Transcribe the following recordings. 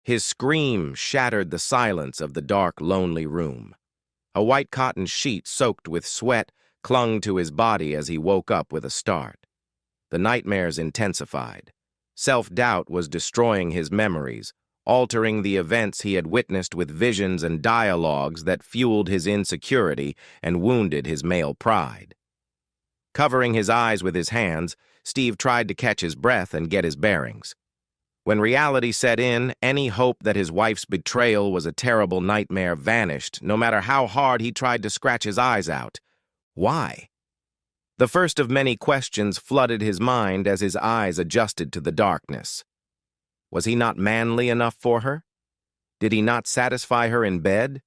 His scream shattered the silence of the dark, lonely room. A white cotton sheet soaked with sweat clung to his body as he woke up with a start. The nightmares intensified. Self-doubt was destroying his memories, altering the events he had witnessed with visions and dialogues that fueled his insecurity and wounded his male pride. Covering his eyes with his hands, Steve tried to catch his breath and get his bearings. When reality set in, any hope that his wife's betrayal was a terrible nightmare vanished, no matter how hard he tried to scratch his eyes out. Why? The first of many questions flooded his mind as his eyes adjusted to the darkness. Was he not manly enough for her? Did he not satisfy her in bed?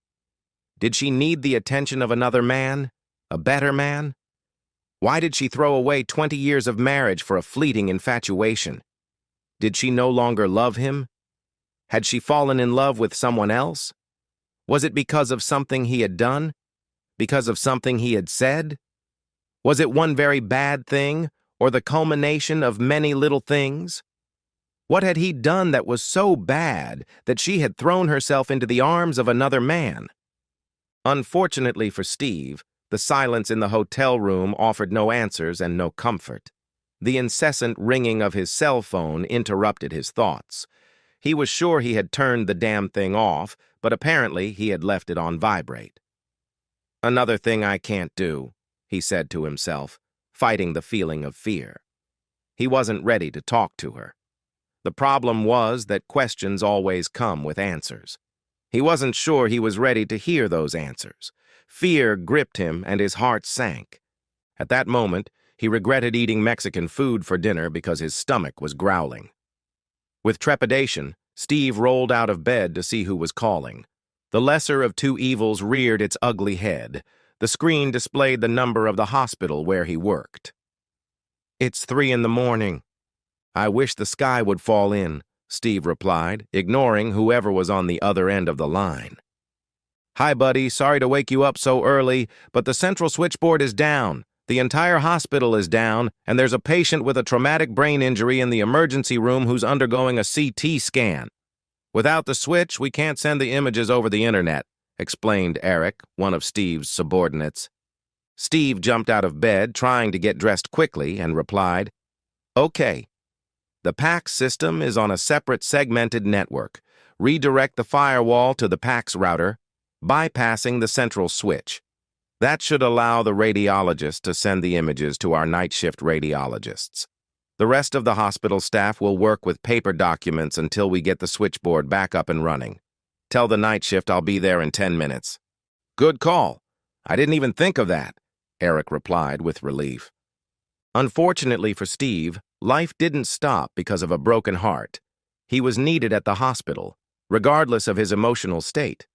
Did she need the attention of another man? A better man? Why did she throw away 20 years of marriage for a fleeting infatuation? Did she no longer love him? Had she fallen in love with someone else? Was it because of something he had done? Because of something he had said? Was it one very bad thing, or the culmination of many little things? What had he done that was so bad that she had thrown herself into the arms of another man? Unfortunately for Steve, the silence in the hotel room offered no answers and no comfort. The incessant ringing of his cell phone interrupted his thoughts. He was sure he had turned the damn thing off, but apparently he had left it on vibrate. Another thing I can't do, he said to himself, fighting the feeling of fear. He wasn't ready to talk to her. The problem was that questions always come with answers. He wasn't sure he was ready to hear those answers. Fear gripped him and his heart sank. At that moment, he regretted eating Mexican food for dinner because his stomach was growling. With trepidation, Steve rolled out of bed to see who was calling. The lesser of two evils reared its ugly head. The screen displayed the number of the hospital where he worked. "It's 3 in the morning. I wish the sky would fall in," Steve replied, ignoring whoever was on the other end of the line. "Hi, buddy. Sorry to wake you up so early, but the central switchboard is down. The entire hospital is down, and there's a patient with a traumatic brain injury in the emergency room who's undergoing a CT scan. Without the switch, we can't send the images over the internet," explained Eric, one of Steve's subordinates. Steve jumped out of bed, trying to get dressed quickly, and replied, "Okay. The PACS system is on a separate segmented network. Redirect the firewall to the PACS router, bypassing the central switch. That should allow the radiologist to send the images to our night shift radiologists. The rest of the hospital staff will work with paper documents until we get the switchboard back up and running. Tell the night shift I'll be there in 10 minutes. "Good call. I didn't even think of that," Eric replied with relief. Unfortunately for Steve, life didn't stop because of a broken heart. He was needed at the hospital, regardless of his emotional state.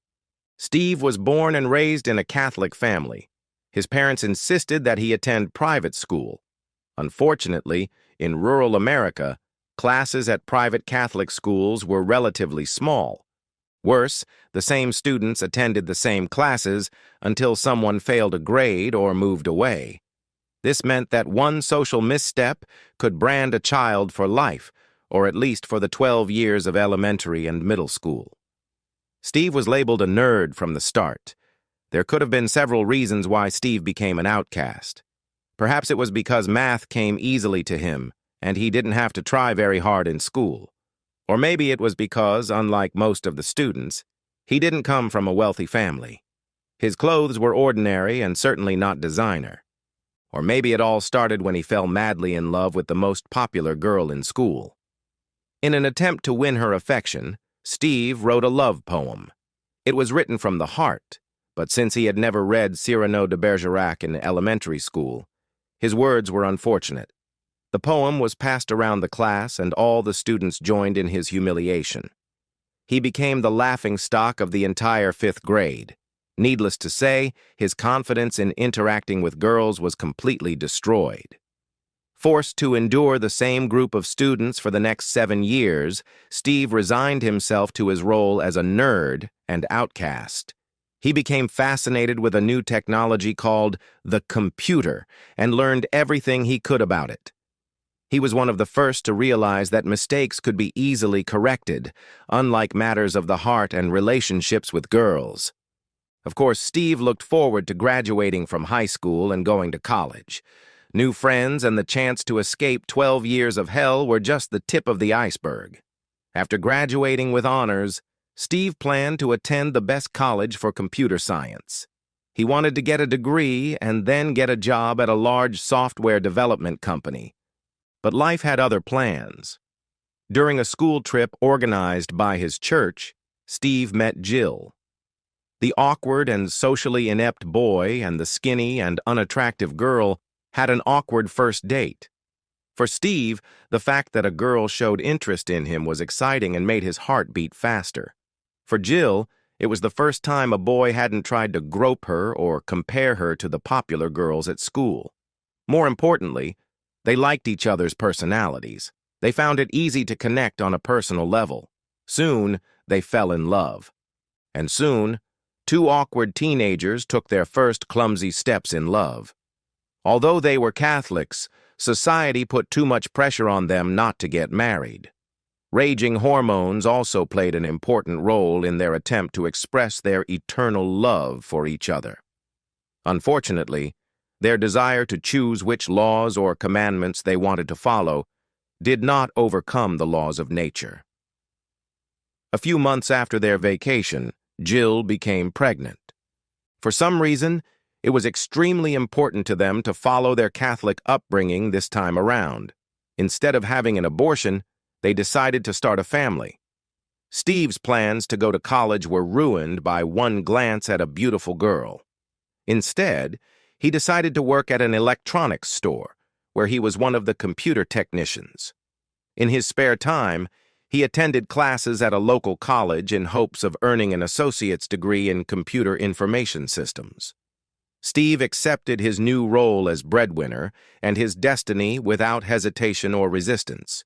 Steve was born and raised in a Catholic family. His parents insisted that he attend private school. Unfortunately, in rural America, classes at private Catholic schools were relatively small. Worse, the same students attended the same classes until someone failed a grade or moved away. This meant that one social misstep could brand a child for life, or at least for the 12 years of elementary and middle school. Steve was labeled a nerd from the start. There could have been several reasons why Steve became an outcast. Perhaps it was because math came easily to him, and he didn't have to try very hard in school. Or maybe it was because, unlike most of the students, he didn't come from a wealthy family. His clothes were ordinary and certainly not designer. Or maybe it all started when he fell madly in love with the most popular girl in school. In an attempt to win her affection, Steve wrote a love poem. It was written from the heart, but since he had never read Cyrano de Bergerac in elementary school, his words were unfortunate. The poem was passed around the class, and all the students joined in his humiliation. He became the laughingstock of the entire 5th grade. Needless to say, his confidence in interacting with girls was completely destroyed. Forced to endure the same group of students for the next 7 years, Steve resigned himself to his role as a nerd and outcast. He became fascinated with a new technology called the computer and learned everything he could about it. He was one of the first to realize that mistakes could be easily corrected, unlike matters of the heart and relationships with girls. Of course, Steve looked forward to graduating from high school and going to college. New friends and the chance to escape 12 years of hell were just the tip of the iceberg. After graduating with honors, Steve planned to attend the best college for computer science. He wanted to get a degree and then get a job at a large software development company. But life had other plans. During a school trip organized by his church, Steve met Jill. The awkward and socially inept boy and the skinny and unattractive girl had an awkward first date. For Steve, the fact that a girl showed interest in him was exciting and made his heart beat faster. For Jill, it was the first time a boy hadn't tried to grope her or compare her to the popular girls at school. More importantly, they liked each other's personalities. They found it easy to connect on a personal level. Soon, they fell in love. And soon, two awkward teenagers took their first clumsy steps in love. Although they were Catholics, society put too much pressure on them not to get married. Raging hormones also played an important role in their attempt to express their eternal love for each other. Unfortunately, their desire to choose which laws or commandments they wanted to follow did not overcome the laws of nature. A few months after their vacation, Jill became pregnant. For some reason, it was extremely important to them to follow their Catholic upbringing this time around. Instead of having an abortion, they decided to start a family. Steve's plans to go to college were ruined by one glance at a beautiful girl. Instead, he decided to work at an electronics store, where he was one of the computer technicians. In his spare time, he attended classes at a local college in hopes of earning an associate's degree in computer information systems. Steve accepted his new role as breadwinner and his destiny without hesitation or resistance.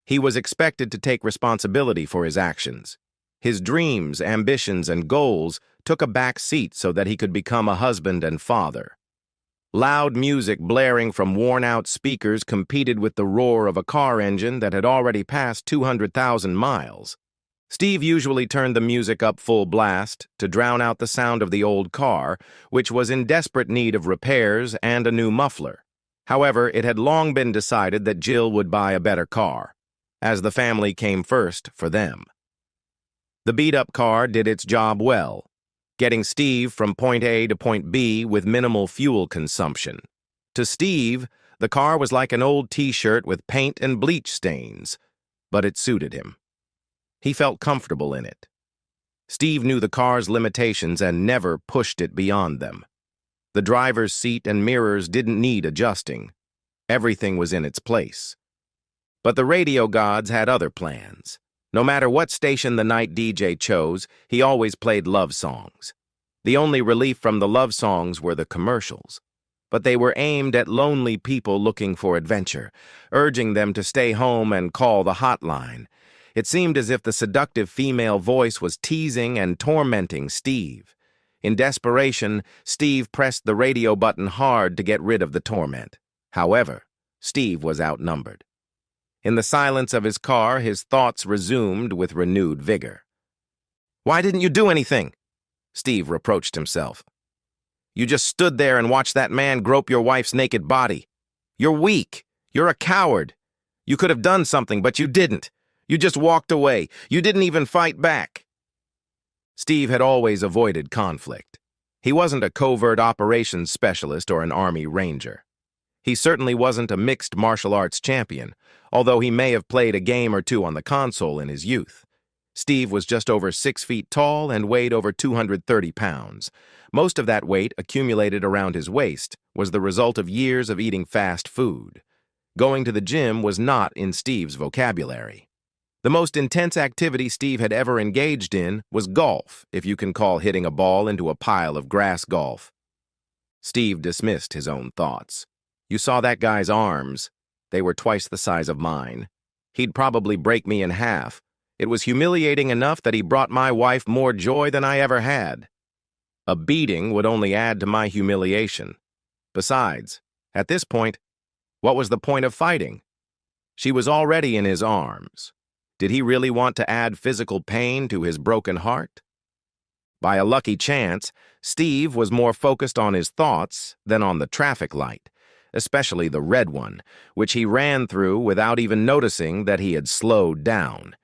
He was expected to take responsibility for his actions. His dreams, ambitions, and goals took a back seat so that he could become a husband and father. Loud music blaring from worn-out speakers competed with the roar of a car engine that had already passed 200,000 miles. Steve usually turned the music up full blast to drown out the sound of the old car, which was in desperate need of repairs and a new muffler. However, it had long been decided that Jill would buy a better car, as the family came first for them. The beat-up car did its job well, getting Steve from point A to point B with minimal fuel consumption. To Steve, the car was like an old T-shirt with paint and bleach stains, but it suited him. He felt comfortable in it. Steve knew the car's limitations and never pushed it beyond them. The driver's seat and mirrors didn't need adjusting. Everything was in its place. But the radio gods had other plans. No matter what station the night DJ chose, he always played love songs. The only relief from the love songs were the commercials. But they were aimed at lonely people looking for adventure, urging them to stay home and call the hotline. It seemed as if the seductive female voice was teasing and tormenting Steve. In desperation, Steve pressed the radio button hard to get rid of the torment. However, Steve was outnumbered. In the silence of his car, his thoughts resumed with renewed vigor. "Why didn't you do anything?" Steve reproached himself. "You just stood there and watched that man grope your wife's naked body. You're weak. You're a coward. You could have done something, but you didn't. You just walked away. You didn't even fight back." Steve had always avoided conflict. He wasn't a covert operations specialist or an Army Ranger. He certainly wasn't a mixed martial arts champion, although he may have played a game or two on the console in his youth. Steve was just over 6 feet tall and weighed over 230 pounds. Most of that weight, accumulated around his waist, was the result of years of eating fast food. Going to the gym was not in Steve's vocabulary. The most intense activity Steve had ever engaged in was golf, if you can call hitting a ball into a pile of grass golf. Steve dismissed his own thoughts. You saw that guy's arms. They were twice the size of mine. He'd probably break me in half. It was humiliating enough that he brought my wife more joy than I ever had. A beating would only add to my humiliation. Besides, at this point, what was the point of fighting? She was already in his arms. Did he really want to add physical pain to his broken heart? By a lucky chance, Steve was more focused on his thoughts than on the traffic light, especially the red one, which he ran through without even noticing that he had slowed down.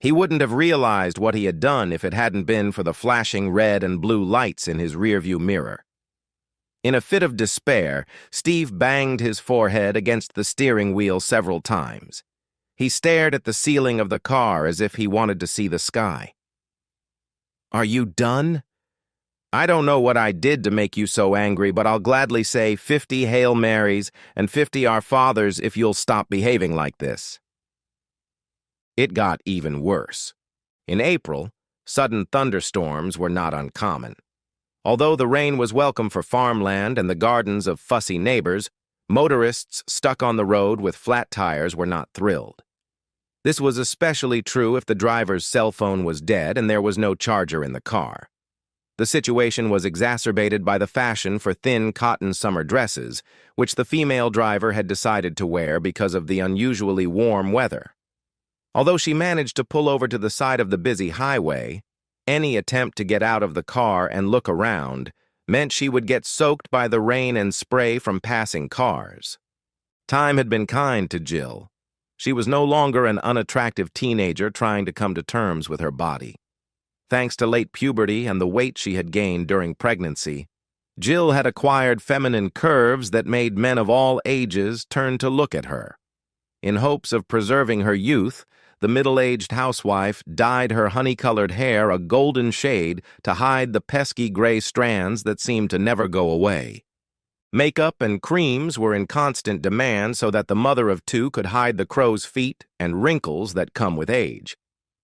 He wouldn't have realized what he had done if it hadn't been for the flashing red and blue lights in his rearview mirror. In a fit of despair, Steve banged his forehead against the steering wheel several times. He stared at the ceiling of the car as if he wanted to see the sky. "Are you done? I don't know what I did to make you so angry, but I'll gladly say 50 Hail Marys and 50 Our Fathers if you'll stop behaving like this." It got even worse. In April, sudden thunderstorms were not uncommon. Although the rain was welcome for farmland and the gardens of fussy neighbors, motorists stuck on the road with flat tires were not thrilled. This was especially true if the driver's cell phone was dead and there was no charger in the car. The situation was exacerbated by the fashion for thin cotton summer dresses, which the female driver had decided to wear because of the unusually warm weather. Although she managed to pull over to the side of the busy highway, any attempt to get out of the car and look around meant she would get soaked by the rain and spray from passing cars. Time had been kind to Jill. She was no longer an unattractive teenager trying to come to terms with her body. Thanks to late puberty and the weight she had gained during pregnancy, Jill had acquired feminine curves that made men of all ages turn to look at her. In hopes of preserving her youth, the middle-aged housewife dyed her honey-colored hair a golden shade to hide the pesky gray strands that seemed to never go away. Makeup and creams were in constant demand so that the mother of two could hide the crow's feet and wrinkles that come with age.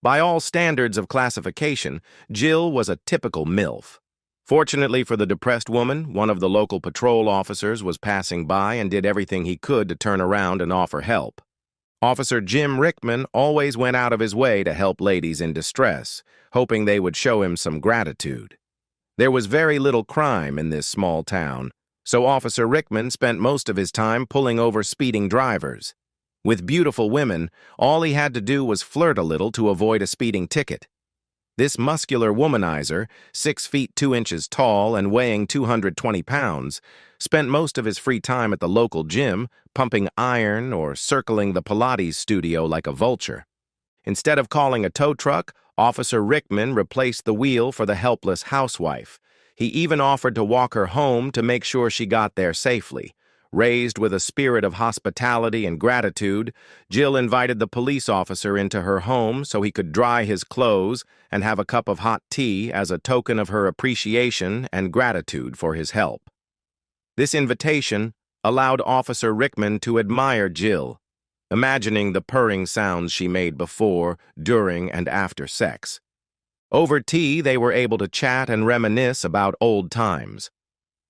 By all standards of classification, Jill was a typical MILF. Fortunately for the depressed woman, one of the local patrol officers was passing by and did everything he could to turn around and offer help. Officer Jim Rickman always went out of his way to help ladies in distress, hoping they would show him some gratitude. There was very little crime in this small town, so Officer Rickman spent most of his time pulling over speeding drivers. With beautiful women, all he had to do was flirt a little to avoid a speeding ticket. This muscular womanizer, 6 feet 2 inches tall and weighing 220 pounds, spent most of his free time at the local gym, pumping iron or circling the Pilates studio like a vulture. Instead of calling a tow truck, Officer Rickman replaced the wheel for the helpless housewife. He even offered to walk her home to make sure she got there safely. Raised with a spirit of hospitality and gratitude, Jill invited the police officer into her home so he could dry his clothes and have a cup of hot tea as a token of her appreciation and gratitude for his help. This invitation allowed Officer Rickman to admire Jill, imagining the purring sounds she made before, during, and after sex. Over tea, they were able to chat and reminisce about old times.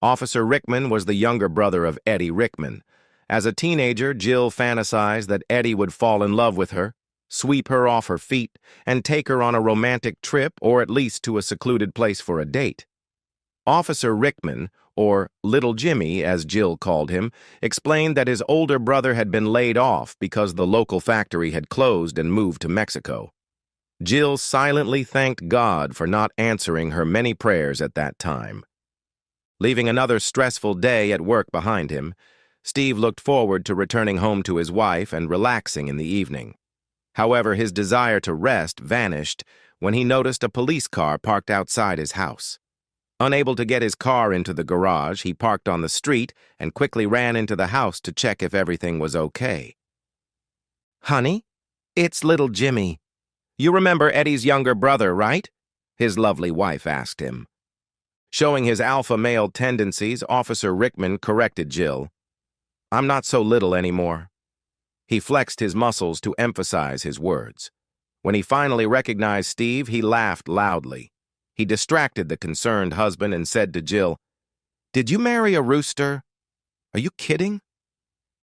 Officer Rickman was the younger brother of Eddie Rickman. As a teenager, Jill fantasized that Eddie would fall in love with her, sweep her off her feet, and take her on a romantic trip or at least to a secluded place for a date. Officer Rickman, or Little Jimmy as Jill called him, explained that his older brother had been laid off because the local factory had closed and moved to Mexico. Jill silently thanked God for not answering her many prayers at that time. Leaving another stressful day at work behind him, Steve looked forward to returning home to his wife and relaxing in the evening. However, his desire to rest vanished when he noticed a police car parked outside his house. Unable to get his car into the garage, he parked on the street and quickly ran into the house to check if everything was okay. "Honey, it's little Jimmy. You remember Eddie's younger brother, right?" his lovely wife asked him. Showing his alpha male tendencies, Officer Rickman corrected Jill. "I'm not so little anymore." He flexed his muscles to emphasize his words. When he finally recognized Steve, he laughed loudly. He distracted the concerned husband and said to Jill, "Did you marry a rooster? Are you kidding?"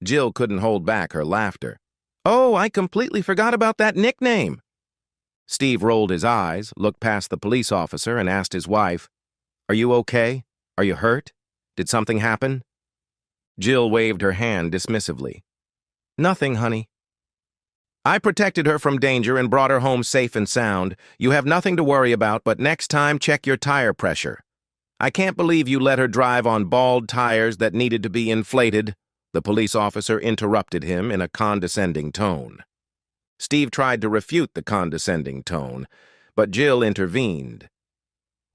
Jill couldn't hold back her laughter. "Oh, I completely forgot about that nickname." Steve rolled his eyes, looked past the police officer, and asked his wife, "Are you okay? Are you hurt? Did something happen?" Jill waved her hand dismissively. "Nothing, honey. I protected her from danger and brought her home safe and sound. You have nothing to worry about, but next time check your tire pressure. I can't believe you let her drive on bald tires that needed to be inflated. The police officer interrupted him in a condescending tone. Steve tried to refute the condescending tone, but Jill intervened.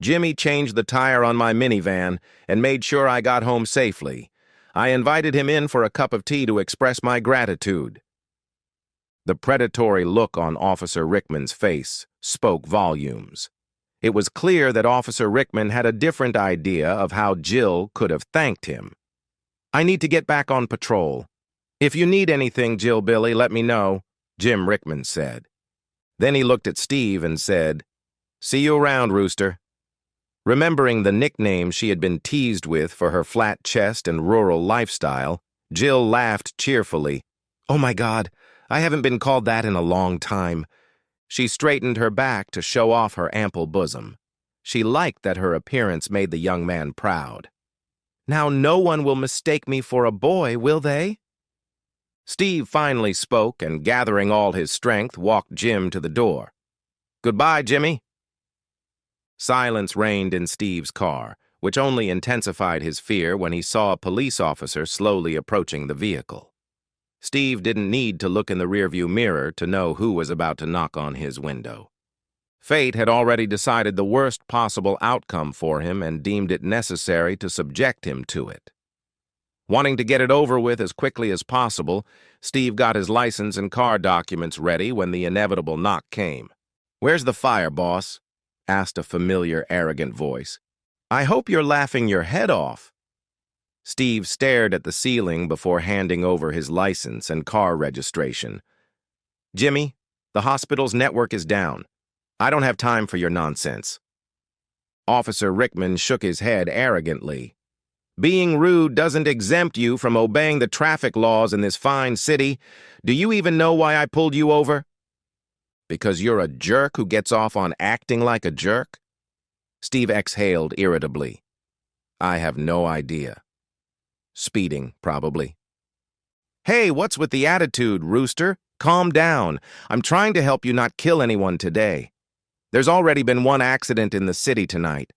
Jimmy changed the tire on my minivan and made sure I got home safely. I invited him in for a cup of tea to express my gratitude. The predatory look on Officer Rickman's face spoke volumes. It was clear that Officer Rickman had a different idea of how Jill could have thanked him. I need to get back on patrol. If you need anything, Jill Billy, let me know, Jim Rickman said. Then he looked at Steve and said, "See you around, Rooster." Remembering the nickname she had been teased with for her flat chest and rural lifestyle, Jill laughed cheerfully. "Oh my God, I haven't been called that in a long time." She straightened her back to show off her ample bosom. She liked that her appearance made the young man proud. "Now no one will mistake me for a boy, will they?" Steve finally spoke and, gathering all his strength, walked Jim to the door. "Goodbye, Jimmy." Silence reigned in Steve's car, which only intensified his fear when he saw a police officer slowly approaching the vehicle. Steve didn't need to look in the rearview mirror to know who was about to knock on his window. Fate had already decided the worst possible outcome for him and deemed it necessary to subject him to it. Wanting to get it over with as quickly as possible, Steve got his license and car documents ready when the inevitable knock came. "Where's the fire, boss?" asked a familiar, arrogant voice. "I hope you're laughing your head off." Steve stared at the ceiling before handing over his license and car registration. "Jimmy, the hospital's network is down. I don't have time for your nonsense." Officer Rickman shook his head arrogantly. "Being rude doesn't exempt you from obeying the traffic laws in this fine city. Do you even know why I pulled you over? Because you're a jerk who gets off on acting like a jerk?" Steve exhaled irritably. "I have no idea. Speeding, probably." "Hey, what's with the attitude, Rooster? Calm down. I'm trying to help you not kill anyone today. There's already been one accident in the city tonight."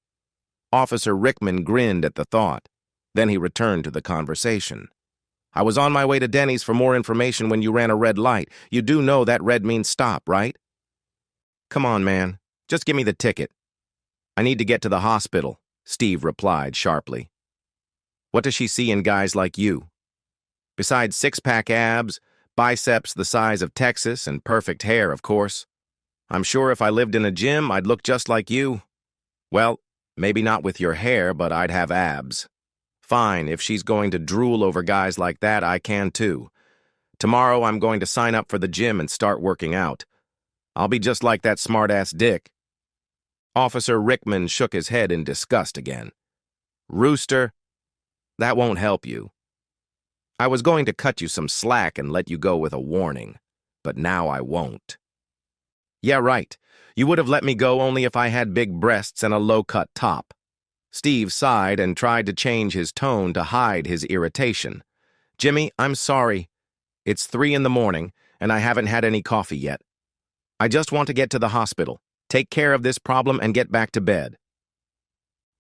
Officer Rickman grinned at the thought. Then he returned to the conversation. "I was on my way to Denny's for more information when you ran a red light. You do know that red means stop, right?" "Come on, man. Just give me the ticket." "I need to get to the hospital," Steve replied sharply. "What does she see in guys like you? Besides six-pack abs, biceps the size of Texas, and perfect hair, of course. I'm sure if I lived in a gym, I'd look just like you. Well, maybe not with your hair, but I'd have abs. Fine, if she's going to drool over guys like that, I can too. Tomorrow I'm going to sign up for the gym and start working out. I'll be just like that smart-ass Dick." Officer Rickman shook his head in disgust again. "Rooster, that won't help you. I was going to cut you some slack and let you go with a warning, but now I won't." "Yeah, right. You would have let me go only if I had big breasts and a low-cut top." Steve sighed and tried to change his tone to hide his irritation. "Jimmy, I'm sorry. It's 3 in the morning, and I haven't had any coffee yet. I just want to get to the hospital, take care of this problem, and get back to bed."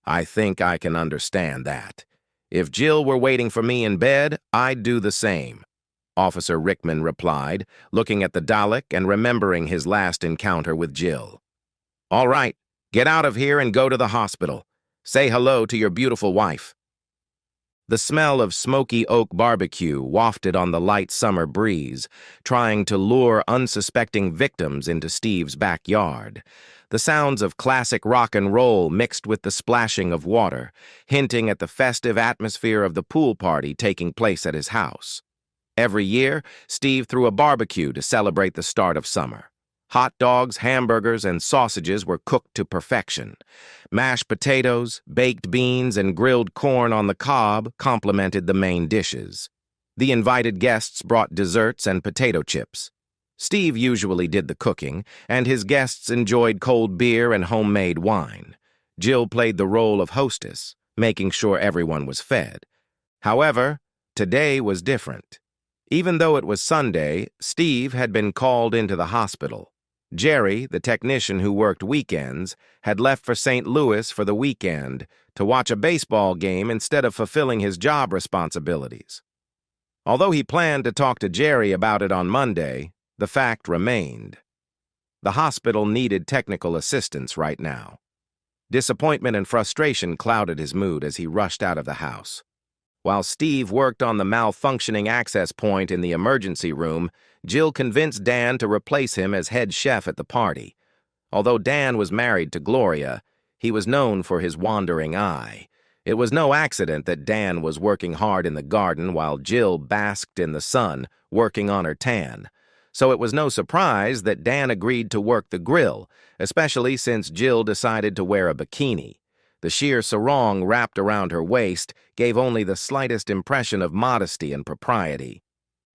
"I think I can understand that. If Jill were waiting for me in bed, I'd do the same," Officer Rickman replied, looking at the Dalek and remembering his last encounter with Jill. "All right, get out of here and go to the hospital. Say hello to your beautiful wife." The smell of smoky oak barbecue wafted on the light summer breeze, trying to lure unsuspecting victims into Steve's backyard. The sounds of classic rock and roll mixed with the splashing of water, hinting at the festive atmosphere of the pool party taking place at his house. Every year, Steve threw a barbecue to celebrate the start of summer. Hot dogs, hamburgers, and sausages were cooked to perfection. Mashed potatoes, baked beans, and grilled corn on the cob complemented the main dishes. The invited guests brought desserts and potato chips. Steve usually did the cooking, and his guests enjoyed cold beer and homemade wine. Jill played the role of hostess, making sure everyone was fed. However, today was different. Even though it was Sunday, Steve had been called into the hospital. Jerry, the technician who worked weekends, had left for St. Louis for the weekend to watch a baseball game instead of fulfilling his job responsibilities. Although he planned to talk to Jerry about it on Monday, the fact remained. The hospital needed technical assistance right now. Disappointment and frustration clouded his mood as he rushed out of the house. While Steve worked on the malfunctioning access point in the emergency room, Jill convinced Dan to replace him as head chef at the party. Although Dan was married to Gloria, he was known for his wandering eye. It was no accident that Dan was working hard in the garden while Jill basked in the sun, working on her tan. So it was no surprise that Dan agreed to work the grill, especially since Jill decided to wear a bikini. The sheer sarong wrapped around her waist gave only the slightest impression of modesty and propriety.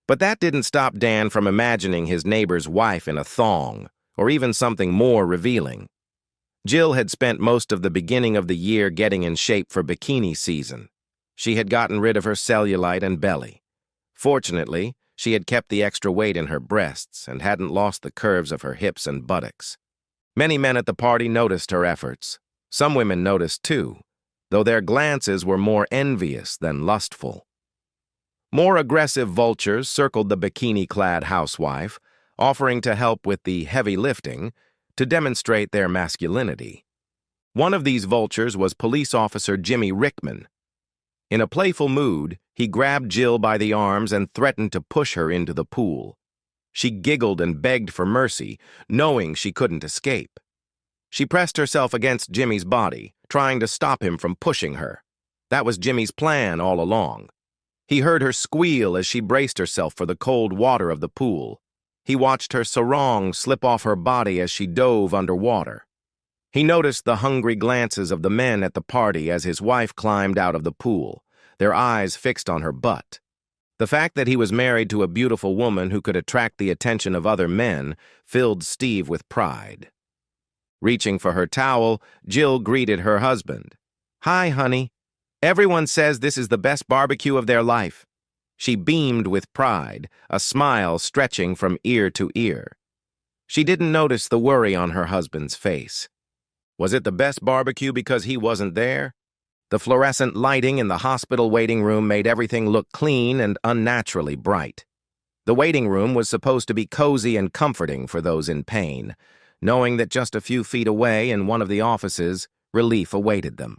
But that didn't stop Dan from imagining his neighbor's wife in a thong, or even something more revealing. Jill had spent most of the beginning of the year getting in shape for bikini season. She had gotten rid of her cellulite and belly. Fortunately, she had kept the extra weight in her breasts and hadn't lost the curves of her hips and buttocks. Many men at the party noticed her efforts. Some women noticed too, though their glances were more envious than lustful. More aggressive vultures circled the bikini-clad housewife, offering to help with the heavy lifting to demonstrate their masculinity. One of these vultures was police officer Jimmy Rickman. In a playful mood, he grabbed Jill by the arms and threatened to push her into the pool. She giggled and begged for mercy, knowing she couldn't escape. She pressed herself against Jimmy's body, trying to stop him from pushing her. That was Jimmy's plan all along. He heard her squeal as she braced herself for the cold water of the pool. He watched her sarong slip off her body as she dove underwater. He noticed the hungry glances of the men at the party as his wife climbed out of the pool, their eyes fixed on her butt. The fact that he was married to a beautiful woman who could attract the attention of other men filled Steve with pride. Reaching for her towel, Jill greeted her husband. "Hi, honey. Everyone says this is the best barbecue of their life." She beamed with pride, a smile stretching from ear to ear. She didn't notice the worry on her husband's face. Was it the best barbecue because he wasn't there? The fluorescent lighting in the hospital waiting room made everything look clean and unnaturally bright. The waiting room was supposed to be cozy and comforting for those in pain, knowing that just a few feet away in one of the offices, relief awaited them.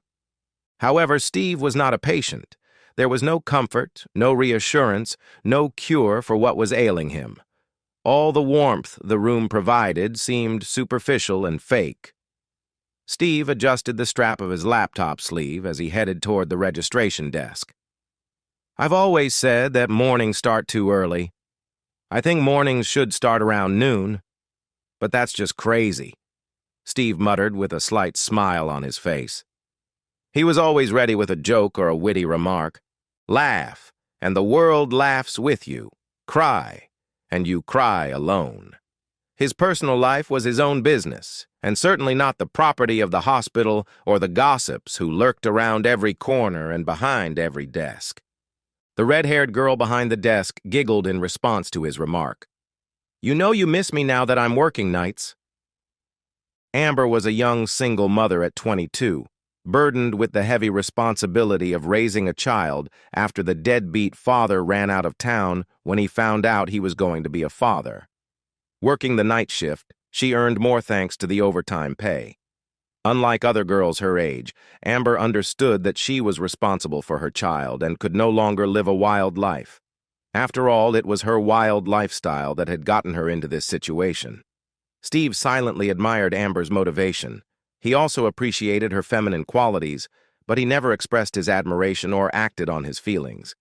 However, Steve was not a patient. There was no comfort, no reassurance, no cure for what was ailing him. All the warmth the room provided seemed superficial and fake. Steve adjusted the strap of his laptop sleeve as he headed toward the registration desk. "I've always said that mornings start too early. I think mornings should start around noon. But that's just crazy," Steve muttered with a slight smile on his face. He was always ready with a joke or a witty remark. Laugh, and the world laughs with you. Cry, and you cry alone. His personal life was his own business, and certainly not the property of the hospital or the gossips who lurked around every corner and behind every desk. The red-haired girl behind the desk giggled in response to his remark. "You know you miss me now that I'm working nights." Amber was a young single mother at 22, burdened with the heavy responsibility of raising a child after the deadbeat father ran out of town when he found out he was going to be a father. Working the night shift, she earned more thanks to the overtime pay. Unlike other girls her age, Amber understood that she was responsible for her child and could no longer live a wild life. After all, it was her wild lifestyle that had gotten her into this situation. Steve silently admired Amber's motivation. He also appreciated her feminine qualities, but he never expressed his admiration or acted on his feelings.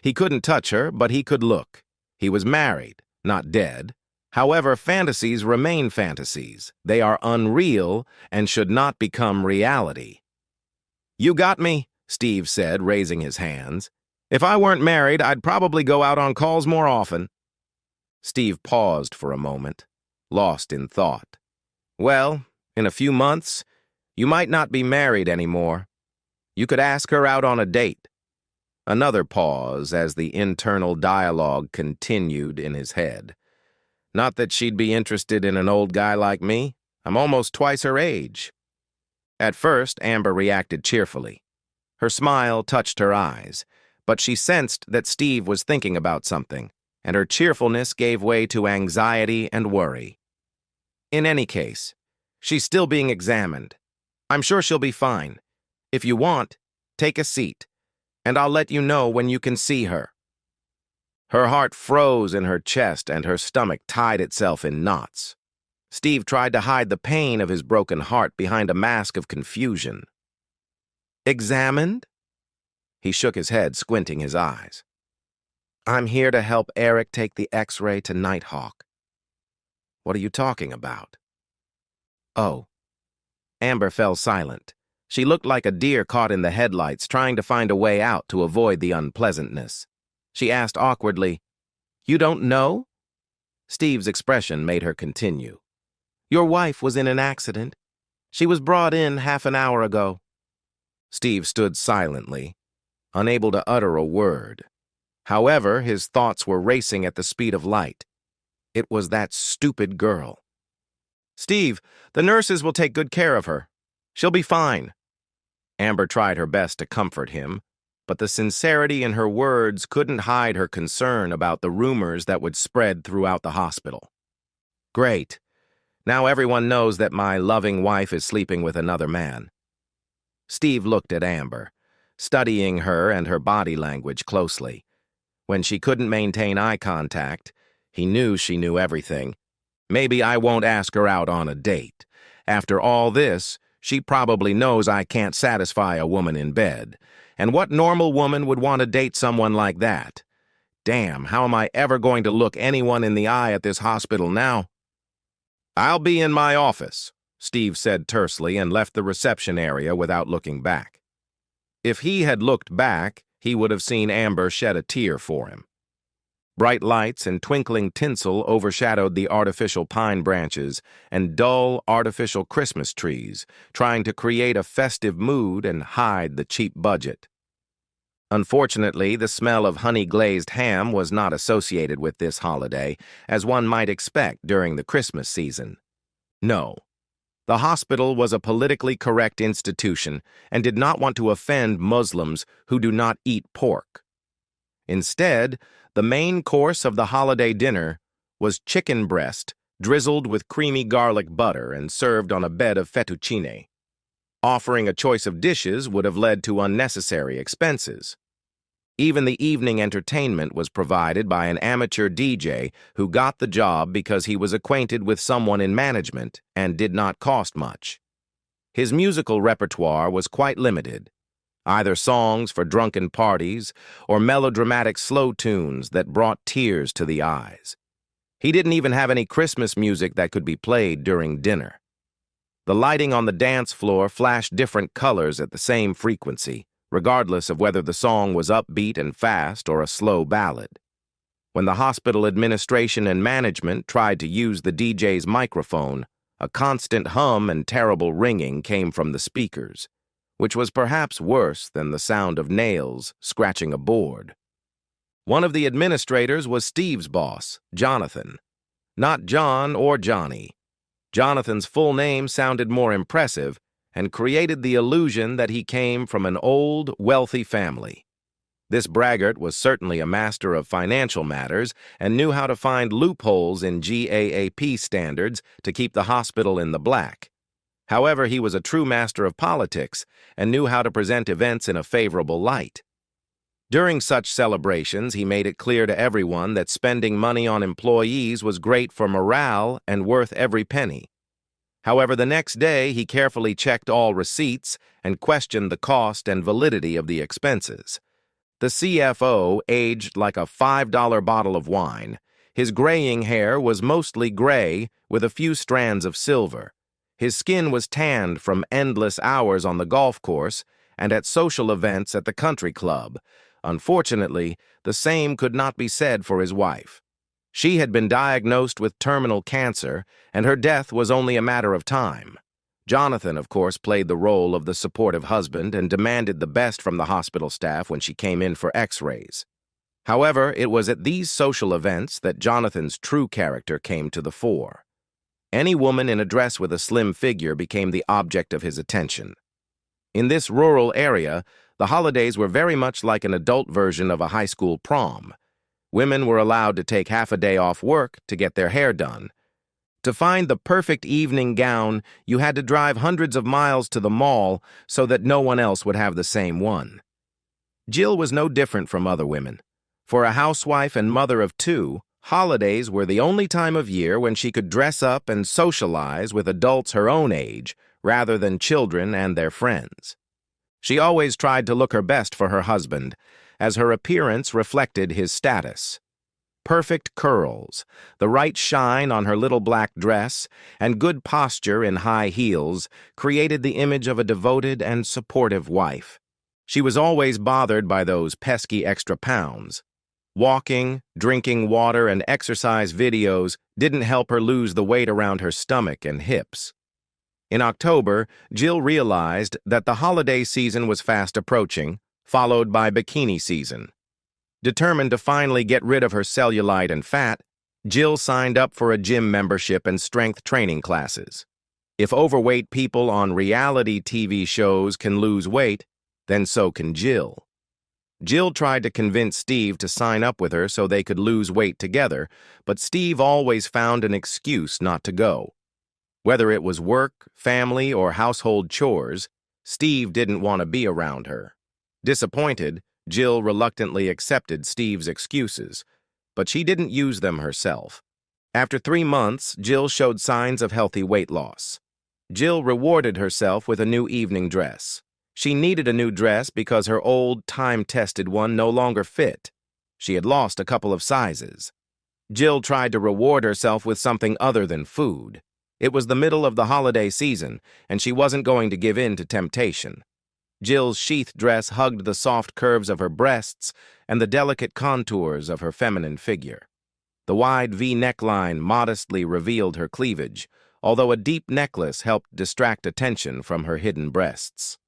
He couldn't touch her, but he could look. He was married, not dead. However, fantasies remain fantasies. They are unreal and should not become reality. "You got me," Steve said, raising his hands. "If I weren't married, I'd probably go out on calls more often." Steve paused for a moment, lost in thought. "Well, in a few months, you might not be married anymore. You could ask her out on a date." Another pause as the internal dialogue continued in his head. Not that she'd be interested in an old guy like me. I'm almost twice her age. At first, Amber reacted cheerfully. Her smile touched her eyes, but she sensed that Steve was thinking about something, and her cheerfulness gave way to anxiety and worry. In any case, she's still being examined. I'm sure she'll be fine. If you want, take a seat, and I'll let you know when you can see her. Her heart froze in her chest and her stomach tied itself in knots. Steve tried to hide the pain of his broken heart behind a mask of confusion. Examined? He shook his head, squinting his eyes. I'm here to help Eric take the X-ray to Nighthawk. What are you talking about? Oh. Amber fell silent. She looked like a deer caught in the headlights, trying to find a way out to avoid the unpleasantness. She asked awkwardly, You don't know? Steve's expression made her continue. Your wife was in an accident. She was brought in half an hour ago. Steve stood silently, unable to utter a word. However, his thoughts were racing at the speed of light. It was that stupid girl. Steve, the nurses will take good care of her. She'll be fine. Amber tried her best to comfort him, but the sincerity in her words couldn't hide her concern about the rumors that would spread throughout the hospital. Great. Now everyone knows that my loving wife is sleeping with another man. Steve looked at Amber, studying her and her body language closely. When she couldn't maintain eye contact, he knew she knew everything. Maybe I won't ask her out on a date. After all this, she probably knows I can't satisfy a woman in bed. And what normal woman would want to date someone like that? Damn, how am I ever going to look anyone in the eye at this hospital now? I'll be in my office, Steve said tersely and left the reception area without looking back. If he had looked back, he would have seen Amber shed a tear for him. Bright lights and twinkling tinsel overshadowed the artificial pine branches and dull, artificial Christmas trees, trying to create a festive mood and hide the cheap budget. Unfortunately, the smell of honey-glazed ham was not associated with this holiday, as one might expect during the Christmas season. No. The hospital was a politically correct institution and did not want to offend Muslims who do not eat pork. Instead, the main course of the holiday dinner was chicken breast drizzled with creamy garlic butter and served on a bed of fettuccine. Offering a choice of dishes would have led to unnecessary expenses. Even the evening entertainment was provided by an amateur DJ who got the job because he was acquainted with someone in management and did not cost much. His musical repertoire was quite limited, either songs for drunken parties or melodramatic slow tunes that brought tears to the eyes. He didn't even have any Christmas music that could be played during dinner. The lighting on the dance floor flashed different colors at the same frequency, regardless of whether the song was upbeat and fast or a slow ballad. When the hospital administration and management tried to use the DJ's microphone, a constant hum and terrible ringing came from the speakers, which was perhaps worse than the sound of nails scratching a board. One of the administrators was Steve's boss, Jonathan. Not John or Johnny. Jonathan's full name sounded more impressive and created the illusion that he came from an old, wealthy family. This braggart was certainly a master of financial matters and knew how to find loopholes in GAAP standards to keep the hospital in the black. However, he was a true master of politics and knew how to present events in a favorable light. During such celebrations, he made it clear to everyone that spending money on employees was great for morale and worth every penny. However, the next day, he carefully checked all receipts and questioned the cost and validity of the expenses. The CFO aged like a $5 bottle of wine. His graying hair was mostly gray with a few strands of silver. His skin was tanned from endless hours on the golf course and at social events at the country club. Unfortunately, the same could not be said for his wife. She had been diagnosed with terminal cancer, and her death was only a matter of time. Jonathan, of course, played the role of the supportive husband and demanded the best from the hospital staff when she came in for x-rays. However, it was at these social events that Jonathan's true character came to the fore. Any woman in a dress with a slim figure became the object of his attention. In this rural area, the holidays were very much like an adult version of a high school prom. Women were allowed to take half a day off work to get their hair done. To find the perfect evening gown, you had to drive hundreds of miles to the mall so that no one else would have the same one. Jill was no different from other women. For a housewife and mother of two, holidays were the only time of year when she could dress up and socialize with adults her own age, rather than children and their friends. She always tried to look her best for her husband, as her appearance reflected his status. Perfect curls, the right shine on her little black dress, and good posture in high heels created the image of a devoted and supportive wife. She was always bothered by those pesky extra pounds. Walking, drinking water, and exercise videos didn't help her lose the weight around her stomach and hips. In October, Jill realized that the holiday season was fast approaching, followed by bikini season. Determined to finally get rid of her cellulite and fat, Jill signed up for a gym membership and strength training classes. If overweight people on reality TV shows can lose weight, then so can Jill. Jill tried to convince Steve to sign up with her so they could lose weight together, but Steve always found an excuse not to go. Whether it was work, family, or household chores, Steve didn't want to be around her. Disappointed, Jill reluctantly accepted Steve's excuses, but she didn't use them herself. After 3 months, Jill showed signs of healthy weight loss. Jill rewarded herself with a new evening dress. She needed a new dress because her old, time-tested one no longer fit. She had lost a couple of sizes. Jill tried to reward herself with something other than food. It was the middle of the holiday season, and she wasn't going to give in to temptation. Jill's sheath dress hugged the soft curves of her breasts and the delicate contours of her feminine figure. The wide V neckline modestly revealed her cleavage, although a deep necklace helped distract attention from her hidden breasts.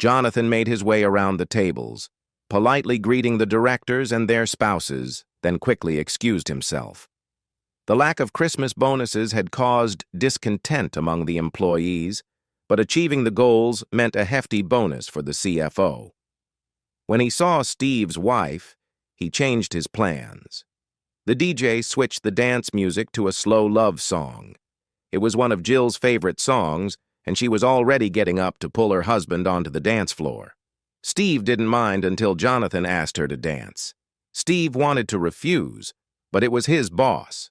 Jonathan made his way around the tables, politely greeting the directors and their spouses, then quickly excused himself. The lack of Christmas bonuses had caused discontent among the employees, but achieving the goals meant a hefty bonus for the CFO. When he saw Steve's wife, he changed his plans. The DJ switched the dance music to a slow love song. It was one of Jill's favorite songs, and she was already getting up to pull her husband onto the dance floor. Steve didn't mind until Jonathan asked her to dance. Steve wanted to refuse, but it was his boss.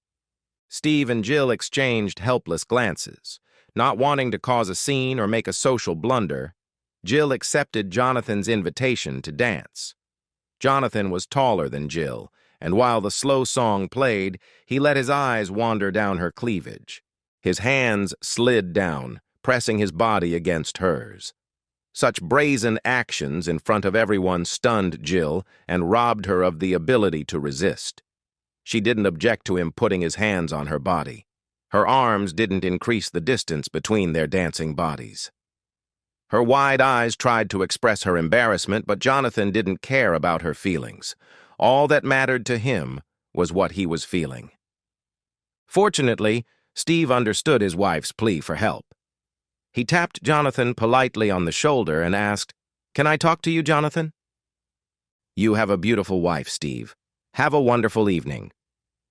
Steve and Jill exchanged helpless glances. Not wanting to cause a scene or make a social blunder, Jill accepted Jonathan's invitation to dance. Jonathan was taller than Jill, and while the slow song played, he let his eyes wander down her cleavage. His hands slid down, pressing his body against hers. Such brazen actions in front of everyone stunned Jill and robbed her of the ability to resist. She didn't object to him putting his hands on her body. Her arms didn't increase the distance between their dancing bodies. Her wide eyes tried to express her embarrassment, but Jonathan didn't care about her feelings. All that mattered to him was what he was feeling. Fortunately, Steve understood his wife's plea for help. He tapped Jonathan politely on the shoulder and asked, "Can I talk to you, Jonathan?" "You have a beautiful wife, Steve. Have a wonderful evening,"